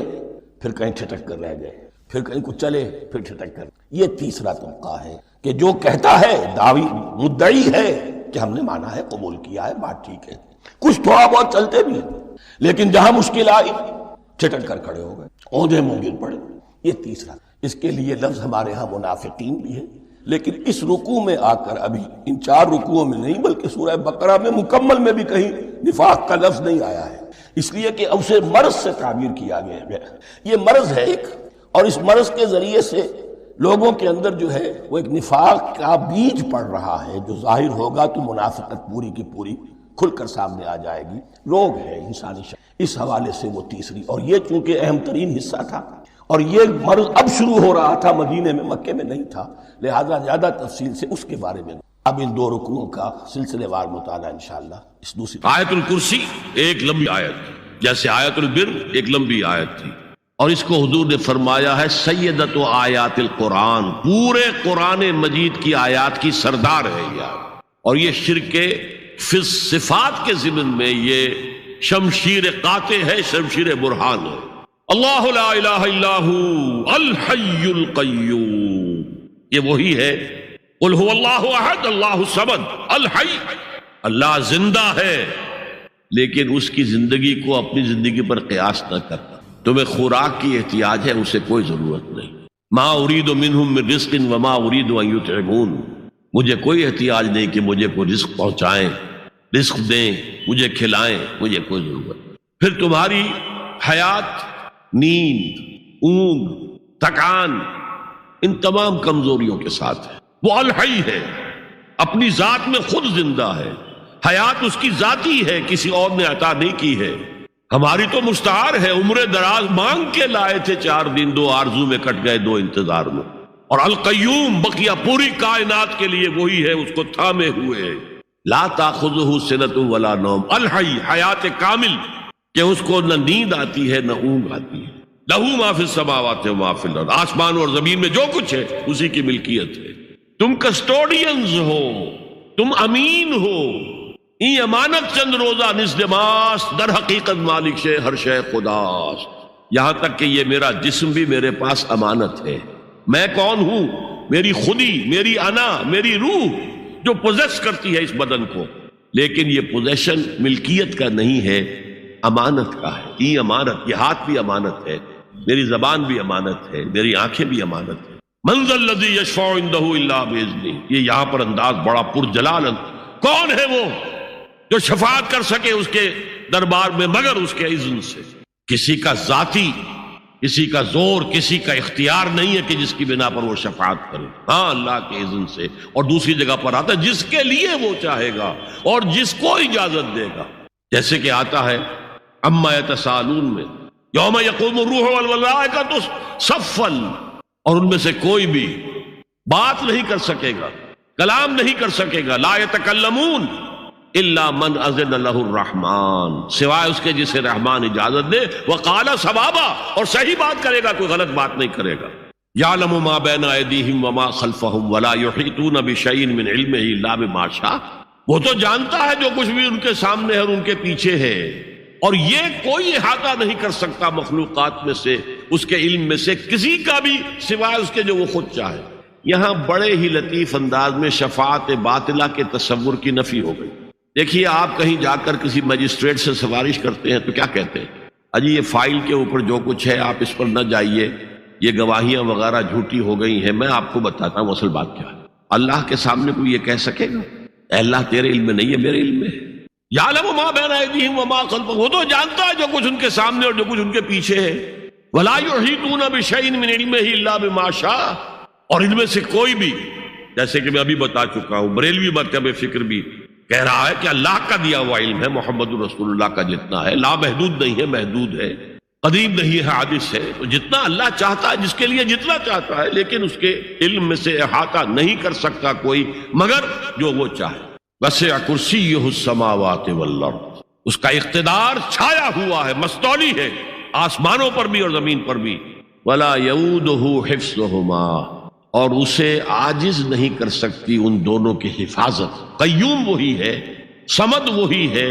پھر کہیں ٹھٹک کر رہ گئے، پھر کہیں کچھ چلے پھر ٹھٹک کر۔ یہ تیسرا طبقہ ہے کہ جو کہتا ہے، دعوی مدعی ہے کہ ہم نے مانا ہے، قبول کیا ہے، بات ٹھیک ہے، کچھ تھوڑا بہت چلتے بھی ہیں لیکن جہاں مشکل آئی ٹھٹک کر کھڑے ہو گئے، اوندھے منہ گر پڑے۔ یہ تیسرا، اس کے لیے لفظ ہمارے ہاں منافقین بھی ہے، لیکن اس رکوع میں آ کر ابھی ان 4 رکوعوں میں نہیں بلکہ سورہ بقرہ میں مکمل میں بھی کہیں نفاق کا لفظ نہیں آیا ہے، اس لیے کہ اسے مرض سے تعبیر کیا گیا ہے۔ یہ مرض ہے ایک، اور اس مرض کے ذریعے سے لوگوں کے اندر جو ہے وہ ایک نفاق کا بیج پڑ رہا ہے، جو ظاہر ہوگا تو منافقت پوری کی پوری کھل کر سامنے آ جائے گی۔ روگ ہے انسانی اس حوالے سے وہ تیسری، اور یہ چونکہ اہم ترین حصہ تھا اور یہ مرض اب شروع ہو رہا تھا، مدینے میں، مکے میں نہیں تھا، لہذا زیادہ تفصیل سے اس کے بارے میں اب ان 2 رکوعوں کا سلسلے وار مطالعہ انشاءاللہ اس دوسری۔ آیت الکرسی ایک لمبی آیت، جیسے آیت البر ایک لمبی آیت تھی، اور اس کو حضور نے فرمایا ہے سیدت و آیات القرآن، پورے قرآن مجید کی آیات کی سردار ہے یہ آیت، اور یہ شرک فی صفات کے ضمن میں یہ شمشیر قاطع ہے، شمشیر برہان ہے۔ اللہ لا الہ الا ہو الحی القیوم، یہ وہی ہے، قل هو اللہ احد اللہ الصمد الحی، اللہ زندہ ہے لیکن اس کی زندگی کو اپنی زندگی پر قیاس نہ کرنا۔ تمہیں خوراک کی احتیاج ہے، اسے کوئی ضرورت نہیں۔ ما ارید منہم من رزق وما ارید ان یطعمون، مجھے کوئی احتیاج نہیں کہ مجھے کوئی رزق پہنچائیں، رزق دیں، مجھے کھلائیں، مجھے کوئی ضرورت نہیں۔ پھر تمہاری حیات، نیند، اونگ، تھکان، ان تمام کمزوریوں کے ساتھ ہے۔ وہ الحی ہے، اپنی ذات میں خود زندہ ہے، حیات اس کی ذاتی ہے، کسی اور نے عطا نہیں کی ہے۔ ہماری تو مستعار ہے، عمر دراز مانگ کے لائے تھے، 4 دن 2 آرزو میں کٹ گئے، 2 انتظار میں۔ اور القیوم بقیہ پوری کائنات کے لیے وہی ہے، اس کو تھامے ہوئے ہے۔ لا تاخذہ سنۃ ولا نوم، الحی، حیات کامل کہ اس کو نہ نیند آتی ہے نہ اونگ آتی ہے۔ لہو ما فی السماوات و ما فی الارض، آسمان اور زمین میں جو کچھ ہے اسی کی ملکیت ہے۔ تم کسٹوڈینز ہو، تم امین ہو، این امانت چند روزہ نزد ماست، در حقیقت مالک شے ہر شے خداست، یہاں تک کہ یہ میرا جسم بھی میرے پاس امانت ہے۔ میں کون ہوں؟ میری خودی، میری انا، میری روح جو پوزیس کرتی ہے اس بدن کو، لیکن یہ پوزیشن ملکیت کا نہیں ہے، امانت کا ہے۔ یہ امانت، یہ ہاتھ بھی امانت ہے، میری زبان بھی امانت ہے، میری آنکھیں بھی امانت ہے۔ من ذا الذی یشفع عندہ الا باذنہ، یہ یہاں پر انداز بڑا پرجلال، کون ہے وہ جو شفاعت کر سکے اس کے دربار میں مگر اس کے اذن سے؟ کسی کا ذاتی، کسی کا زور، کسی کا اختیار نہیں ہے کہ جس کی بنا پر وہ شفاعت کرے، ہاں اللہ کے اذن سے۔ اور دوسری جگہ پر آتا ہے جس کے لیے وہ چاہے گا اور جس کو اجازت دے گا، جیسے کہ آتا ہے عما یتساءلون میں، یوم یقوم الروح والملائکۃ صفا، اور ان میں سے کوئی بھی بات نہیں کر سکے گا، کلام نہیں کر سکے گا، لا یتکلمون الا من اذن له الرحمن، سوائے اس کے جسے رحمان اجازت دے، وقال صوابا، اور صحیح بات کرے گا، کوئی غلط بات نہیں کرے گا۔ یعلم ما بین ایدیہم وما خلفہم ولا یحیطون بشیء من علمہ الا بما شاء، وہ تو جانتا ہے جو کچھ بھی ان کے سامنے ہے اور ان کے پیچھے ہے، اور یہ کوئی احاطہ نہیں کر سکتا مخلوقات میں سے، اس کے علم میں سے کسی کا بھی، سوائے اس کے جو وہ خود چاہے۔ یہاں بڑے ہی لطیف انداز میں شفاعت باطلہ کے تصور کی نفی ہو گئی۔ دیکھیے، آپ کہیں جا کر کسی مجسٹریٹ سے سفارش کرتے ہیں تو کیا کہتے ہیں؟ اجی یہ فائل کے اوپر جو کچھ ہے آپ اس پر نہ جائیے، یہ گواہیاں وغیرہ جھوٹی ہو گئی ہیں، میں آپ کو بتاتا ہوں اصل بات کیا ہے۔ اللہ کے سامنے کوئی یہ کہہ سکے گا اے اللہ تیرے علم میں نہیں ہے، میرے علم میں ہے؟ یعلم ما بین ایدیہم وما خلفہم، وہ تو جانتا ہے جو کچھ ان کے سامنے اور جو کچھ ان کے پیچھے ہے۔ ولا یحیطون بشیء من علمہ الا بما شاء، اور ان میں سے کوئی بھی، جیسے کہ میں ابھی بتا چکا ہوں، بریلوی مکتب فکر بھی کہہ رہا ہے کہ اللہ کا دیا ہوا علم ہے، محمد رسول اللہ کا جتنا ہے، لا محدود نہیں ہے، محدود ہے، قدیم نہیں ہے، حادث ہے، تو جتنا اللہ چاہتا ہے، جس کے لیے جتنا چاہتا ہے، لیکن اس کے علم میں سے احاطہ نہیں کر سکتا کوئی مگر جو وہ چاہے۔ وسع کرسیہ السماوات والارض، اس کا اقتدار چھایا ہوا ہے، مستولی ہے، آسمانوں پر بھی اور زمین پر بھی. ولا یعودہ حفظہما، اور اسے عاجز نہیں کر سکتی ان دونوں کی حفاظت. قیوم وہی ہے، صمد وہی ہے،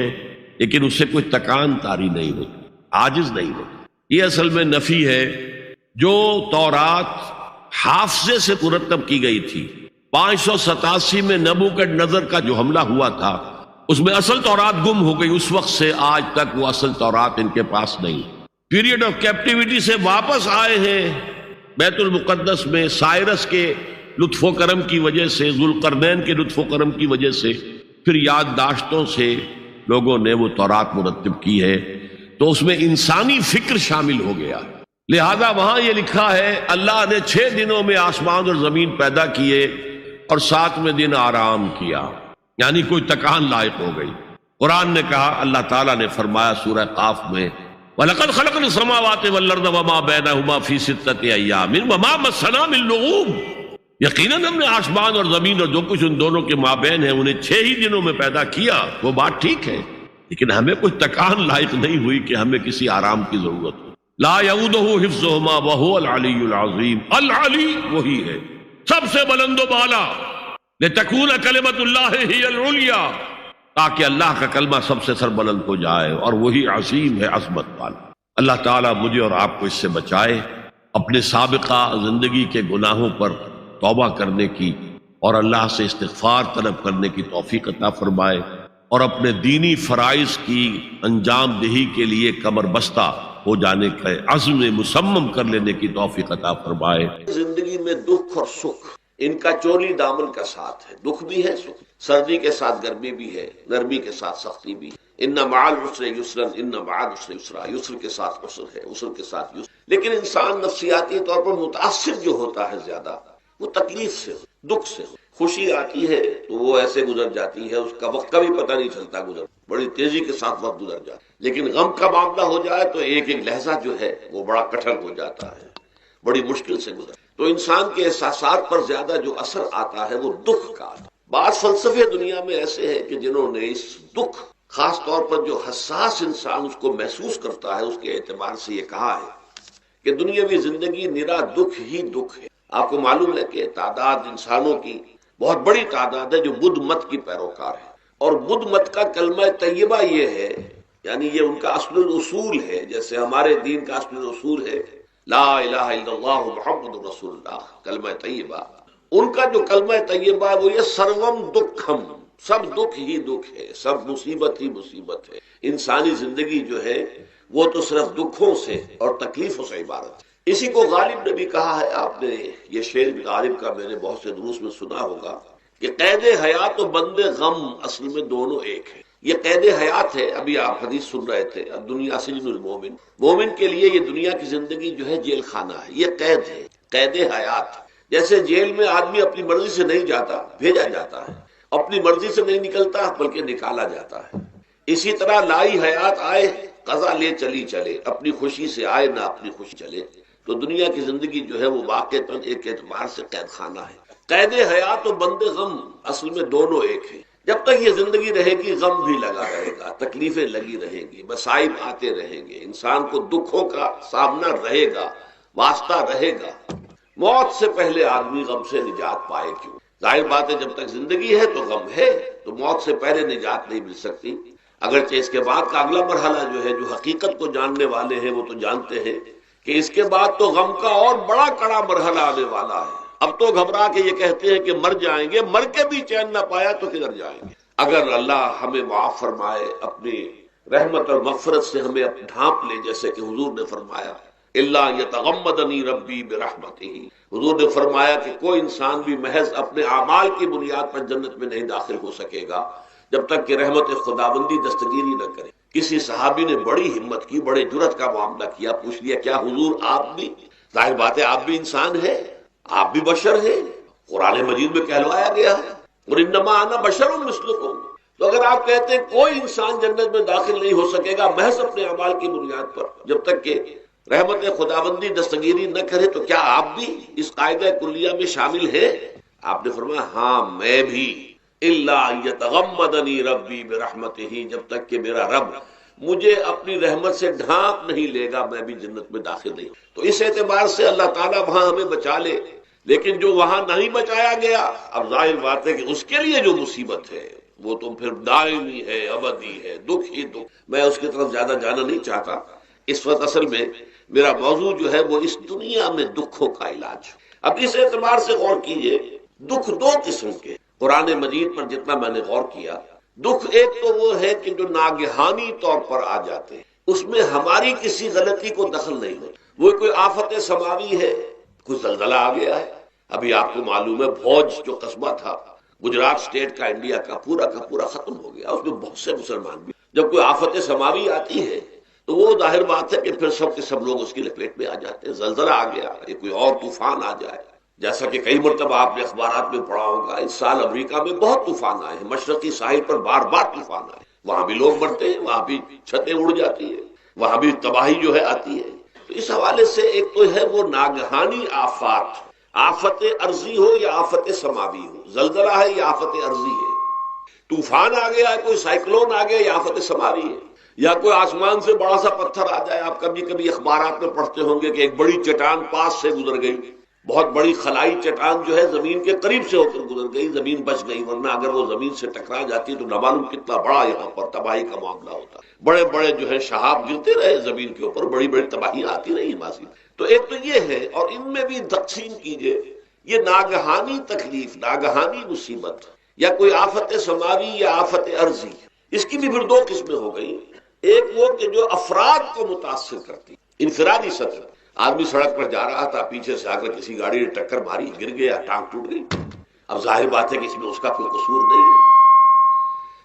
لیکن اسے کوئی تکان تاری نہیں ہوتی، عاجز نہیں ہوتی. یہ اصل میں نفی ہے. جو تورات حافظے سے مرتب کی گئی تھی، 587 میں نبوکڈنضر کا جو حملہ ہوا تھا، اس میں اصل تورات گم ہو گئی. اس وقت سے آج تک وہ اصل تورات ان کے پاس نہیں. پیریڈ آف کیپٹیوٹی سے واپس آئے ہیں بیت المقدس میں، سائرس کے لطف و کرم کی وجہ سے، ذوالقرنین کے لطف و کرم کی وجہ سے، پھر یادداشتوں سے لوگوں نے وہ تورات مرتب کی ہے، تو اس میں انسانی فکر شامل ہو گیا. لہذا وہاں یہ لکھا ہے اللہ نے 6 دنوں میں آسمان اور زمین پیدا کیے اور 7ویں دن آرام کیا، یعنی کوئی تکان لائق ہو گئی. قرآن نے کہا، اللہ تعالیٰ نے فرمایا سورہ قاف میں، وَلَقَدْ خَلَقْنَا السَّمَاوَاتِ وَالْأَرْضَ وَمَا بَيْنَهُمَا فِي 6 أَيَّامٍ وَمَا مَسَّنَا مِن لُغُوبٍ. یقیناً ہم نے آسمان اور زمین اور جو کچھ ان دونوں کے مابین ہے انہیں 6 ہی دنوں میں پیدا کیا. وہ بات ٹھیک ہے، لیکن ہمیں کوئی تکان لائق نہیں ہوئی کہ ہمیں کسی آرام کی ضرورت ہو. لا یعودہ حفظہما وہو العلی العظیم. العلی وہی ہے، سب سے بلند و بالا. لتکون کلمۃ اللہ ہی العلیٰ، تاکہ اللہ کا کلمہ سب سے سر بلند ہو جائے، اور وہی عظیم ہے، عظمت والا. اللہ تعالیٰ مجھے اور آپ کو اس سے بچائے، اپنے سابقہ زندگی کے گناہوں پر توبہ کرنے کی اور اللہ سے استغفار طلب کرنے کی توفیق عطا فرمائے، اور اپنے دینی فرائض کی انجام دہی کے لیے کمر بستہ ہو جانے کا عزم مصمم کر لینے کی توفیق عطا فرمائے. زندگی میں دکھ اور سکھ ان کا چولی دامن کا ساتھ ہے. دکھ بھی ہے، سکھ، سردی کے ساتھ گرمی بھی ہے، نرمی کے ساتھ سختی بھی. ان مع العسر یسرا، ان مع العسر یسرا، یسر کے ساتھ عسر ہے، عسر کے ساتھ یسر. لیکن انسان نفسیاتی طور پر متاثر جو ہوتا ہے زیادہ، وہ تکلیف سے ہو، دکھ سے ہو. خوشی آتی ہے تو وہ ایسے گزر جاتی ہے، اس کا وقت کا بھی پتہ نہیں چلتا، گزر بڑی تیزی کے ساتھ وقت گزر جاتا ہے. لیکن غم کا معاملہ ہو جائے تو ایک ایک لہجہ جو ہے وہ بڑا کٹھن ہو جاتا ہے، بڑی مشکل سے گزر. تو انسان کے احساسات پر زیادہ جو اثر آتا ہے وہ دکھ کا. بعض فلسفے دنیا میں ایسے ہیں کہ جنہوں نے اس دکھ، خاص طور پر جو حساس انسان اس کو محسوس کرتا ہے، اس کے اعتبار سے یہ کہا ہے کہ دنیاوی زندگی نرا دکھ ہی دکھ ہے. آپ کو معلوم ہے کہ تعداد انسانوں کی بہت بڑی تعداد ہے جو بدھ مت کی پیروکار ہے، اور بدھ مت کا کلمہ طیبہ یہ ہے، یعنی یہ ان کا اصل الاصول ہے، جیسے ہمارے دین کا اصل الاصول ہے لا الہ الا اللہ محمد رسول اللہ، کلمہ طیبہ. ان کا جو کلمہ طیبہ ہے وہ یہ سروم دکھم، سب دکھ ہی دکھ ہے، سب مصیبت ہی مصیبت ہے. انسانی زندگی جو ہے وہ تو صرف دکھوں سے اور تکلیفوں سے عبارت ہے. اسی کو غالب نے بھی کہا ہے، آپ نے یہ شعر بھی غالب کا میں نے بہت سے دروس میں سنا ہوگا کہ قید حیات و بند غم اصل میں دونوں ایک ہے. یہ قید حیات ہے. ابھی آپ حدیث سن رہے تھے، الدنیا سجن المومن، مومن کے لیے یہ دنیا کی زندگی جو ہے جیل خانہ ہے. یہ قید ہے، قید حیات. جیسے جیل میں آدمی اپنی مرضی سے نہیں جاتا، بھیجا جاتا ہے، اپنی مرضی سے نہیں نکلتا بلکہ نکالا جاتا ہے. اسی طرح لائی حیات آئے قضا لے چلی چلے، اپنی خوشی سے آئے نہ اپنی خوشی چلے. تو دنیا کی زندگی جو ہے وہ واقعتاً ایک اعتبار سے قید خانہ ہے. قید حیات و بند غم اصل میں دونوں ایک ہیں. جب تک یہ زندگی رہے گی غم بھی لگا رہے گا، تکلیفیں لگی رہیں گی، مصائب آتے رہیں گے، انسان کو دکھوں کا سامنا رہے گا، واسطہ رہے گا. موت سے پہلے آدمی غم سے نجات پائے کیوں؟ ظاہر بات ہے جب تک زندگی ہے تو غم ہے، تو موت سے پہلے نجات نہیں مل سکتی. اگرچہ اس کے بعد کا اگلا مرحلہ جو ہے، جو حقیقت کو جاننے والے ہیں وہ تو جانتے ہیں کہ اس کے بعد تو غم کا اور بڑا کڑا مرحلہ آنے والا ہے. اب تو گھبرا کے یہ کہتے ہیں کہ مر جائیں گے، مر کے بھی چین نہ پایا تو کدھر جائیں گے. اگر اللہ ہمیں معاف فرمائے، اپنی رحمت اور مغفرت سے ہمیں ڈھانپ لے، جیسے کہ حضور نے فرمایا الا یتغمدنی ربی برحمتہ، حضور نے فرمایا کہ کوئی انسان بھی محض اپنے اعمال کی بنیاد پر جنت میں نہیں داخل ہو سکے گا جب تک کہ رحمت خداوندی دستگیری نہ کرے. کسی صحابی نے بڑی ہمت کی، بڑے جرأت کا معاملہ کیا، پوچھ لیا کیا حضور آپ بھی؟ ظاہر بات ہے آپ بھی انسان ہیں، آپ بھی بشر ہیں، قرآن مجید میں کہلوایا گیا ہے اور انما انا بشر مثلکم. تو اگر آپ کہتے ہیں کوئی انسان جنت میں داخل نہیں ہو سکے گا محض اپنے اعمال کی بنیاد پر جب تک کہ رحمت خداوندی دستگیری نہ کرے، تو کیا آپ بھی اس قاعدہ کلیہ میں شامل ہیں؟ آپ نے فرمایا ہاں میں بھی. الا ان یتغمدنی ربی برحمتہ، جب تک کہ میرا رب مجھے اپنی رحمت سے ڈھانپ نہیں لے گا میں بھی جنت میں داخل نہیں۔ تو اس اعتبار سے اللہ تعالیٰ وہاں ہمیں بچا لے، لیکن جو وہاں نہیں بچایا گیا، اب ظاہر بات ہے کہ اس کے لیے جو مصیبت ہے وہ تو پھر دائمی ہے، ابدی ہے، دکھ ہی دکھ۔ میں اس کی طرف زیادہ جانا نہیں چاہتا اس وقت۔ اصل میں میرا موضوع جو ہے وہ اس دنیا میں دکھوں کا علاج۔ اب اس اعتبار سے غور کیجئے، دکھ دو قسم کے قرآن مجید پر جتنا میں نے غور کیا، دکھ ایک تو وہ ہے کہ جو ناگہانی طور پر آ جاتے ہیں، اس میں ہماری کسی غلطی کو دخل نہیں ہوتا۔ وہ کوئی آفت سماوی ہے، کوئی زلزلہ آ گیا ہے۔ ابھی آپ کو معلوم ہے بھوج جو قصبہ تھا گجرات اسٹیٹ کا، انڈیا کا پورا ختم ہو گیا، اس میں بہت سے مسلمان بھی۔ جب کوئی آفت سماوی آتی ہے تو وہ ظاہر بات ہے کہ پھر سب کے سب لوگ اس کی لپیٹ میں آ جاتے ہیں۔ زلزلہ آ گیا یا کوئی اور طوفان آ جائے، جیسا کہ کئی مرتبہ آپ نے اخبارات میں پڑھا ہوگا، اس سال امریکہ میں بہت طوفان آئے ہیں، مشرقی ساحل پر بار بار طوفان آئے، وہاں بھی لوگ مرتے ہیں، وہاں بھی چھتیں اڑ جاتی ہیں، وہاں بھی تباہی جو ہے آتی ہے۔ تو اس حوالے سے ایک تو ہے وہ ناگہانی آفات، آفت ارضی ہو یا آفت سماوی ہو، زلزلہ ہے یا آفت ارضی ہے، طوفان آ گیا ہے، کوئی سائیکلون آ گیا یا آفت سماوی ہے، یا کوئی آسمان سے بڑا سا پتھر آ جائے۔ آپ کبھی کبھی اخبارات میں پڑھتے ہوں گے کہ ایک بڑی چٹان پاس سے گزر گئی، بہت بڑی خلائی چٹان جو ہے زمین کے قریب سے ہو کر گزر گئی، زمین بچ گئی، ورنہ اگر وہ زمین سے ٹکرا جاتی تو نہ معلوم کتنا بڑا یہاں پر تباہی کا معاملہ ہوتا۔ بڑے بڑے جو ہے شہاب گرتے رہے زمین کے اوپر، بڑی بڑی تباہیاں آتی رہی ماضی میں۔ تو ایک تو یہ ہے، اور ان میں بھی تقسیم کیجئے، یہ ناگہانی تکلیف، ناگہانی مصیبت، یا کوئی آفت سماوی یا آفت ارضی، اس کی بھی پھر دو قسمیں ہو گئی۔ ایک وہ کہ جو افراد کو متاثر کرتی، انفرادی سطح، آدمی سڑک پر جا رہا تھا، پیچھے سے آ کر کسی گاڑی نے ٹکر ماری، گر گیا، ٹانگ ٹوٹ گئی۔ اب ظاہر بات ہے کہ اس میں اس کا کوئی قصور نہیں ہے،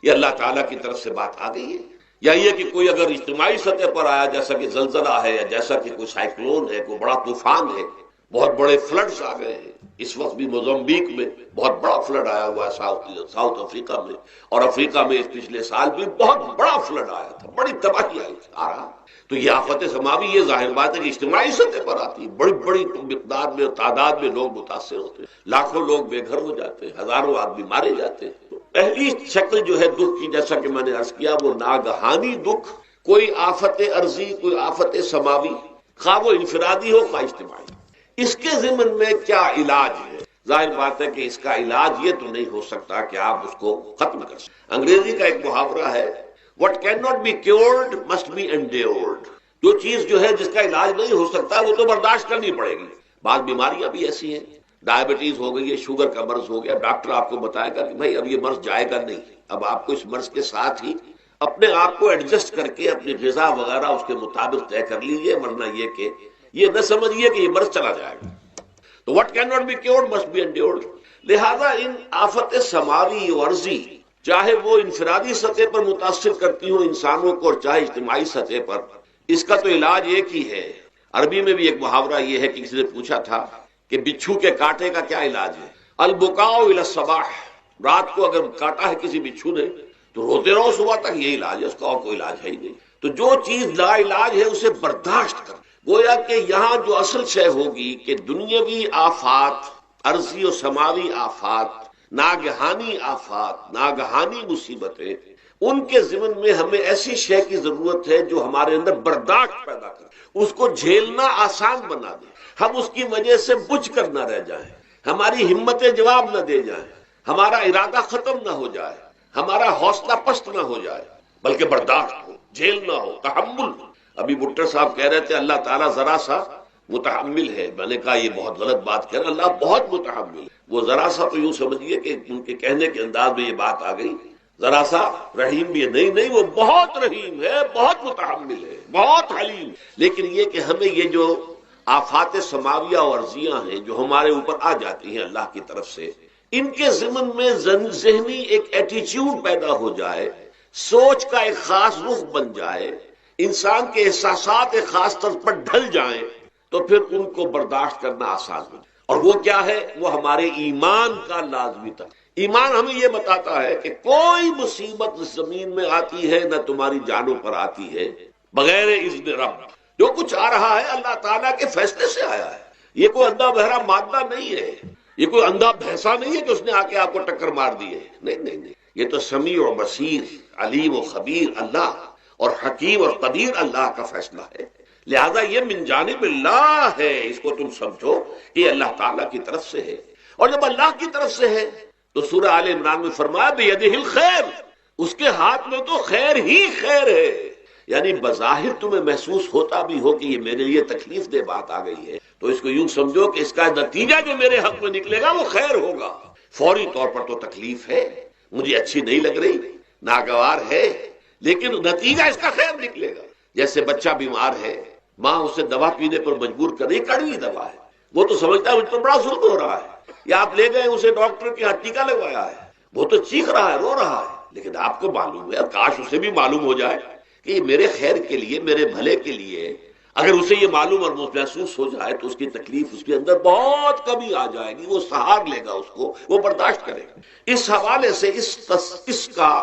یہ اللہ تعالیٰ کی طرف سے بات آ گئی ہے۔ یا یہ کہ کوئی اگر اجتماعی سطح پر آیا، جیسا کہ زلزلہ ہے، یا جیسا کہ کوئی سائیکلون ہے، کوئی بڑا طوفان ہے، بہت بڑے فلڈز آ گئے ہیں۔ اس وقت بھی موزمبیق میں بہت بڑا فلڈ آیا ہوا ہے، ساؤتھ افریقہ میں، اور افریقہ میں اس پچھلے سال بھی بہت بڑا فلڈ آیا تھا، بڑی تباہی آئی آ رہا۔ تو یہ آفت سماوی، یہ ظاہر بات ہے کہ اجتماعی سطح پر آتی ہے، بڑی بڑی مقدار میں تعداد میں لوگ متاثر ہوتے ہیں، لاکھوں لوگ بے گھر ہو جاتے ہیں، ہزاروں آدمی مارے جاتے ہیں۔ پہلی شکل جو ہے دکھ کی، جیسا کہ میں نے عرض کیا، وہ ناگہانی دکھ، کوئی آفت ارضی، کوئی آفت سماوی، خواہ وہ انفرادی ہو خواہ اجتماعی۔ اس کے ضمن میں کیا علاج ہے؟ ظاہر بات ہے کہ اس کا علاج یہ تو نہیں ہو سکتا کہ آپ اس کو ختم کر سکیں۔ انگریزی کا ایک محاورہ ہے، what cannot be cured must be endured۔ جو چیز جو ہے جس کا علاج نہیں ہو سکتا وہ تو برداشت کرنی پڑے گی۔ بعض بیماریاں بھی ایسی ہیں، ڈائبٹیز ہو گئی ہے، شوگر کا مرض ہو گیا، ڈاکٹر آپ کو بتائے گا کہ بھائی اب یہ مرض جائے گا نہیں، اب آپ کو اس مرض کے ساتھ ہی اپنے آپ کو ایڈجسٹ کر کے اپنی غذا وغیرہ اس کے مطابق طے کر لیجیے، ورنہ یہ کہ یہ نہ سمجھیے کہ یہ مرض چلا جائے گا۔ تو what cannot be cured must be endured۔ لہذا ان آفت سماوی و عرضی، چاہے وہ انفرادی سطح پر متاثر کرتی ہوں انسانوں کو اور چاہے اجتماعی سطح پر، اس کا تو علاج ایک ہی ہے۔ عربی میں بھی ایک محاورہ یہ ہے کہ کسی نے پوچھا تھا کہ بچھو کے کاٹے کا کیا علاج ہے؟ البکاء الی الصباح، رات کو اگر کاٹا ہے کسی بچھو نے تو روتے رہو صبح تک، یہی علاج ہے، اس کا اور کوئی علاج ہے ہی نہیں۔ تو جو چیز لا علاج ہے اسے برداشت کر، گویا کہ یہاں جو اصل شے ہوگی کہ دنیاوی آفات، عرضی و سماوی آفات، ناگہانی آفات، ناگہانی مصیبتیں، ان کے ضمن میں ہمیں ایسی شے کی ضرورت ہے جو ہمارے اندر برداشت پیدا کرے، اس کو جھیلنا آسان بنا دے، ہم اس کی وجہ سے بجھ کر نہ رہ جائیں، ہماری ہمتیں جواب نہ دے جائیں، ہمارا ارادہ ختم نہ ہو جائے، ہمارا حوصلہ پست نہ ہو جائے، بلکہ برداشت ہو، جھیلنا ہو، تحمل ہو۔ ابھی بھٹر صاحب کہہ رہے تھے اللہ تعالیٰ ذرا سا متحمل ہے، میں نے کہا یہ بہت غلط بات کہہ رہے، اللہ بہت متحمل ہے۔ وہ ذرا سا تو یوں سمجھیے کہ ان کے کہنے کے انداز میں یہ بات آ گئی، ذرا سا رحیم بھی ہے، نہیں وہ بہت رحیم ہے، بہت متحمل ہے، بہت حلیم۔ لیکن یہ کہ ہمیں یہ جو آفات سماویہ اور عرضیاں ہیں جو ہمارے اوپر آ جاتی ہیں اللہ کی طرف سے، ان کے ضمن میں ذہنی ایک ایٹیچیوڈ پیدا ہو جائے، سوچ کا ایک خاص رخ بن جائے، انسان کے احساسات ایک خاص طرز پر ڈھل جائیں، تو پھر ان کو برداشت کرنا آسان ہو جائے۔ اور وہ کیا ہے؟ وہ ہمارے ایمان کا لازمی تقاضا۔ ایمان ہمیں یہ بتاتا ہے کہ کوئی مصیبت اس زمین میں آتی ہے نہ تمہاری جانوں پر آتی ہے بغیر اذن رب۔ جو کچھ آ رہا ہے اللہ تعالیٰ کے فیصلے سے آیا ہے، یہ کوئی اندھا بہرا مادہ نہیں ہے۔ یہ کوئی اندھا بھینسا نہیں ہے کہ اس نے آ کے آپ کو ٹکر مار دی ہے، نہیں نہیں نہیں، یہ تو سمیع و بصیر، علیم و خبیر اللہ اور حکیم اور قدیر اللہ کا فیصلہ ہے، لہذا یہ من جانب اللہ ہے، اس کو تم سمجھو کہ یہ اللہ تعالیٰ کی طرف سے ہے۔ اور جب اللہ کی طرف سے ہے تو سورہ آل عمران میں فرمایا بیدہ الخیر، اس کے ہاتھ میں تو خیر ہی خیر ہے، یعنی بظاہر تمہیں محسوس ہوتا بھی ہو کہ یہ میرے لیے تکلیف دہ بات آ گئی ہے تو اس کو یوں سمجھو کہ اس کا نتیجہ جو میرے حق میں نکلے گا وہ خیر ہوگا۔ فوری طور پر تو تکلیف ہے، مجھے اچھی نہیں لگ رہی، ناگوار ہے، لیکن نتیجہ اس کا خیر نکلے گا۔ جیسے بچہ بیمار ہے، ماں اسے دوا پینے پر مجبور کر رہی، کڑوی دوا ہے، وہ تو سمجھتا ہے مجھ پر بڑا ظلم ہو رہا ہے، یا آپ لے گئے اسے ڈاکٹر کے ہاں ٹیکا لگوایا ہے، وہ تو چیخ رہا ہے، رو رہا ہے، لیکن آپ کو معلوم ہے، کاش اسے بھی معلوم ہو جائے کہ یہ میرے خیر کے لیے، میرے بھلے کے لیے، اگر اسے یہ معلوم اور محسوس ہو جائے تو اس کی تکلیف اس کے اندر بہت کمی آ جائے گی، وہ سہار لے گا، اس کو وہ برداشت کرے گا۔ اس حوالے سے اس کا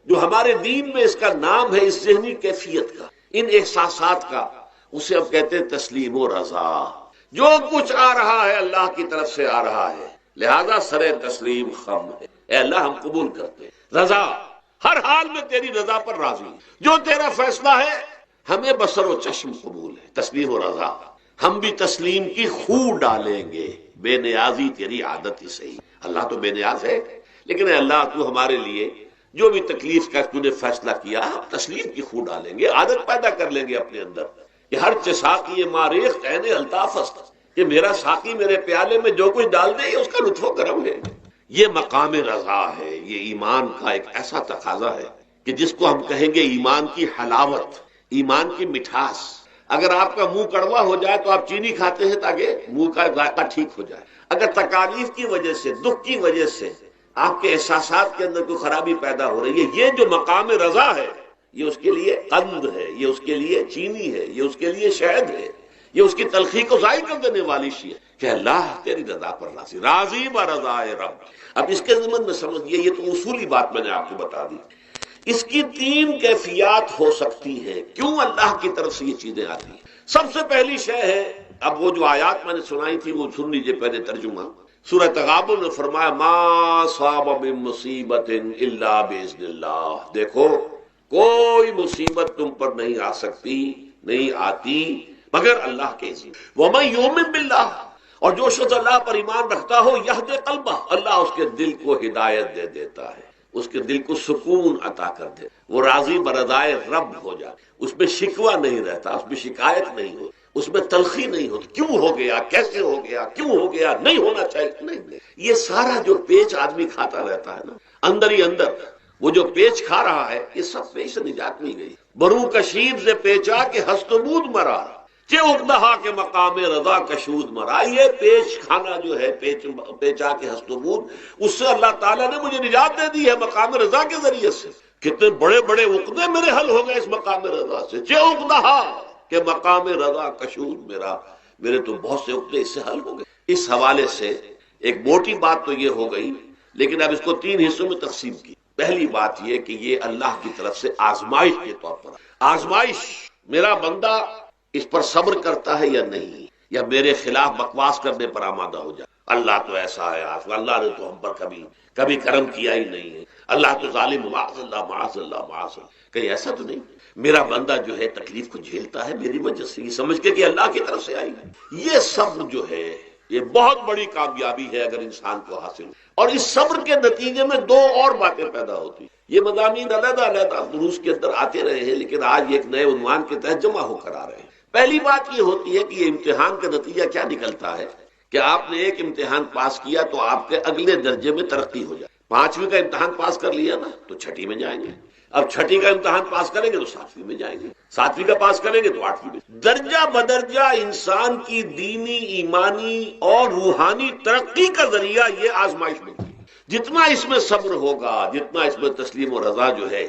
جو ہمارے دین میں اس کا نام ہے، اس ذہنی کیفیت کا، ان احساسات کا، اسے ہم کہتے ہیں تسلیم و رضا۔ جو کچھ آ رہا ہے اللہ کی طرف سے آ رہا ہے، لہذا سر تسلیم خم ہے، اے اللہ ہم قبول کرتے ہیں، رضا، ہر حال میں تیری رضا پر راضی، جو تیرا فیصلہ ہے ہمیں بصر و چشم قبول ہے، تسلیم و رضا۔ ہم بھی تسلیم کی خو ڈالیں گے، بے نیازی تیری عادت ہی صحیح، اللہ تو بے نیاز ہے، لیکن اے اللہ تو ہمارے لیے جو بھی تکلیف کا تو نے فیصلہ کیا، ہم تسلیم کی خو ڈالیں گے، عادت پیدا کر لیں گے اپنے اندر کہ ہر ساقی ماریخ عین الطاف است، کہ میرا ساقی میرے پیالے میں جو کچھ ڈال دے یہ اس کا لطف و کرم ہے۔ یہ مقام رضا ہے، یہ ایمان کا ایک ایسا تقاضا ہے کہ جس کو ہم کہیں گے ایمان کی حلاوت، ایمان کی مٹھاس۔ اگر آپ کا منہ کڑوا ہو جائے تو آپ چینی کھاتے ہیں تاکہ منہ کا ذائقہ ٹھیک ہو جائے، اگر تکالیف کی وجہ سے، دکھ کی وجہ سے آپ کے احساسات کے اندر کوئی خرابی پیدا ہو رہی ہے، یہ جو مقام رضا ہے یہ اس کے لیے قند ہے، یہ اس کے لیے چینی ہے، یہ اس کے لیے شہد ہے، یہ اس کی تلخی کو ظاہر کر دینے والی شیء ہے کہ اللہ تیری رضا پر راضی، راضی برضائے رب۔ اب اس کے ضمن میں سمجھئے، یہ تو اصولی بات میں نے آپ کو بتا دی، اس کی تین کیفیات ہو سکتی ہے، کیوں اللہ کی طرف سے یہ چیزیں آتی ہیں۔ سب سے پہلی شے ہے، اب وہ جو آیات میں نے سنائی تھی وہ سن لیجئے پہلے ترجمہ۔ سورہ تغابن نے فرمایا ما صاب من مصیبت الا باذن اللہ، دیکھو کوئی مصیبت تم پر نہیں آ سکتی، نہیں آتی مگر اللہ کے اذن۔ ومن یؤمن باللہ، اور جو شخص اللہ پر ایمان رکھتا ہو، یہد قلبہ، اللہ اس کے دل کو ہدایت دے دیتا ہے، اس کے دل کو سکون عطا کر دے، وہ راضی برضائے رب ہو جائے، اس میں شکوہ نہیں رہتا، اس میں شکایت نہیں ہوتی، اس میں تلخی نہیں ہوتی، کیوں ہو گیا، کیسے ہو گیا، کیوں ہو گیا، نہیں ہونا چاہیے، نہیں۔ یہ سارا جو پیچ آدمی کھاتا رہتا ہے نا اندر ہی اندر، وہ جو پیچ کھا رہا ہے، یہ سب پیچ سے نجات نہیں گئی۔ برو کشید سے پیچا کہ ہست و بود مرا، چے اقدہا کے مقام رضا کشود مرا۔ یہ پیچ کھانا جو ہے، پیچا کے ہست و بود، اس سے اللہ تعالیٰ نے مجھے نجات دے دی ہے مقام رضا کے ذریعے سے۔ کتنے بڑے بڑے عقدے میرے حل ہو گئے اس مقام رضا سے، چے اقدہا کہ مقام رضا کشود میرے تو بہت سے عقدے اس سے حل ہو گئے۔ اس حوالے سے ایک موٹی بات تو یہ ہو گئی، لیکن اب اس کو تین حصوں میں تقسیم کی۔ پہلی بات یہ کہ یہ اللہ کی طرف سے آزمائش کے طور پر، آزمائش، میرا بندہ اس پر صبر کرتا ہے یا نہیں، یا میرے خلاف بکواس کرنے پر آمادہ ہو جائے، اللہ تو ایسا ہے، اللہ نے تو ہم پر کبھی کرم کیا ہی نہیں ہے، اللہ تو ظالم، معاذ اللہ معاذ اللہ معاذ اللہ، کہیں ایسا تو نہیں، میرا بندہ جو ہے تکلیف کو جھیلتا ہے میری وجہ سے، یہ سمجھ کے کہ اللہ کی طرف سے آئی ہے۔ یہ صبر جو ہے یہ بہت بڑی کامیابی ہے اگر انسان کو حاصل ہو، اور اس صبر کے نتیجے میں دو اور باتیں پیدا ہوتی ہیں۔ یہ مضامین علیحدہ علیحدہ دروس کے اندر آتے رہے ہیں، لیکن آج ایک نئے عنوان کے تحت جمع ہو کر آ رہے ہیں۔ پہلی بات یہ ہوتی ہے کہ یہ امتحان کا نتیجہ کیا نکلتا ہے کہ آپ نے ایک امتحان پاس کیا تو آپ کے اگلے درجے میں ترقی ہو جائے۔ 5ویں کا امتحان پاس کر لیا نا تو 6ٹھی میں جائیں گے، اب 6ٹھی کا امتحان پاس کریں گے تو 7ویں میں جائیں گے، 7ویں کا پاس کریں گے تو 8ویں میں۔ درجہ بدرجہ انسان کی دینی، ایمانی اور روحانی ترقی کا ذریعہ یہ آزمائش بنتی ہے۔ جتنا اس میں صبر ہوگا، جتنا اس میں تسلیم و رضا جو ہے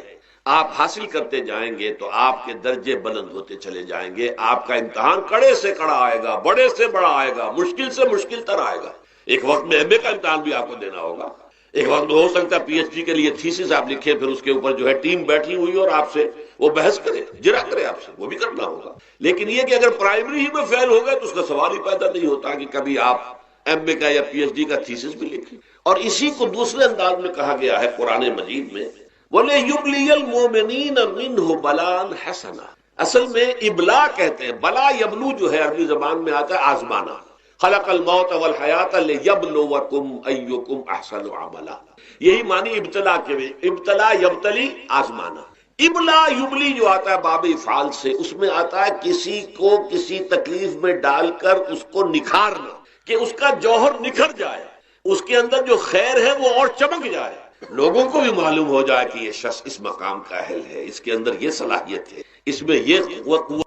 آپ حاصل کرتے جائیں گے تو آپ کے درجے بلند ہوتے چلے جائیں گے، آپ کا امتحان کڑے سے کڑا آئے گا، بڑے سے بڑا آئے گا، مشکل سے مشکل تر آئے گا۔ ایک وقت میں ایم اے کا امتحان بھی آپ کو دینا ہوگا، ایک وقت ہو سکتا ہے پی ایچ ڈی کے لیے تھیسس آپ لکھیں، پھر اس کے اوپر جو ہے ٹیم بیٹھی ہوئی اور آپ سے وہ بحث کرے، جرا کرے آپ سے، وہ بھی کرنا ہوگا۔ لیکن یہ کہ اگر پرائمری ہی میں فیل ہو گئے تو اس کا سوال ہی پیدا نہیں ہوتا کہ کبھی آپ ایم اے کا یا پی ایچ ڈی کا تھیسس بھی لکھی، اور اسی کو دوسرے انداز میں کہا گیا ہے قرآن مجید میں بولے یبلی المؤمنین منہ بلان حسنا. اصل میں ابلا کہتے ہیں، بلا یبلو جو ہے عربی زبان میں آتا ہے آزمانا. خلق الموت والحیات لیبلوکم ایکم احسن عملا، یہی معنی ابتلا کے میں، ابتلا یبتلی آزمانا. ابلا یبلی جو آتا ہے باب افعال سے، اس میں آتا ہے کسی کو کسی تکلیف میں ڈال کر اس کو نکھارنا، کہ اس کا جوہر نکھر جائے، اس کے اندر جو خیر ہے وہ اور چمک جائے، لوگوں کو بھی معلوم ہو جائے کہ یہ شخص اس مقام کا اہل ہے، اس کے اندر یہ صلاحیت ہے، اس میں یہ قوت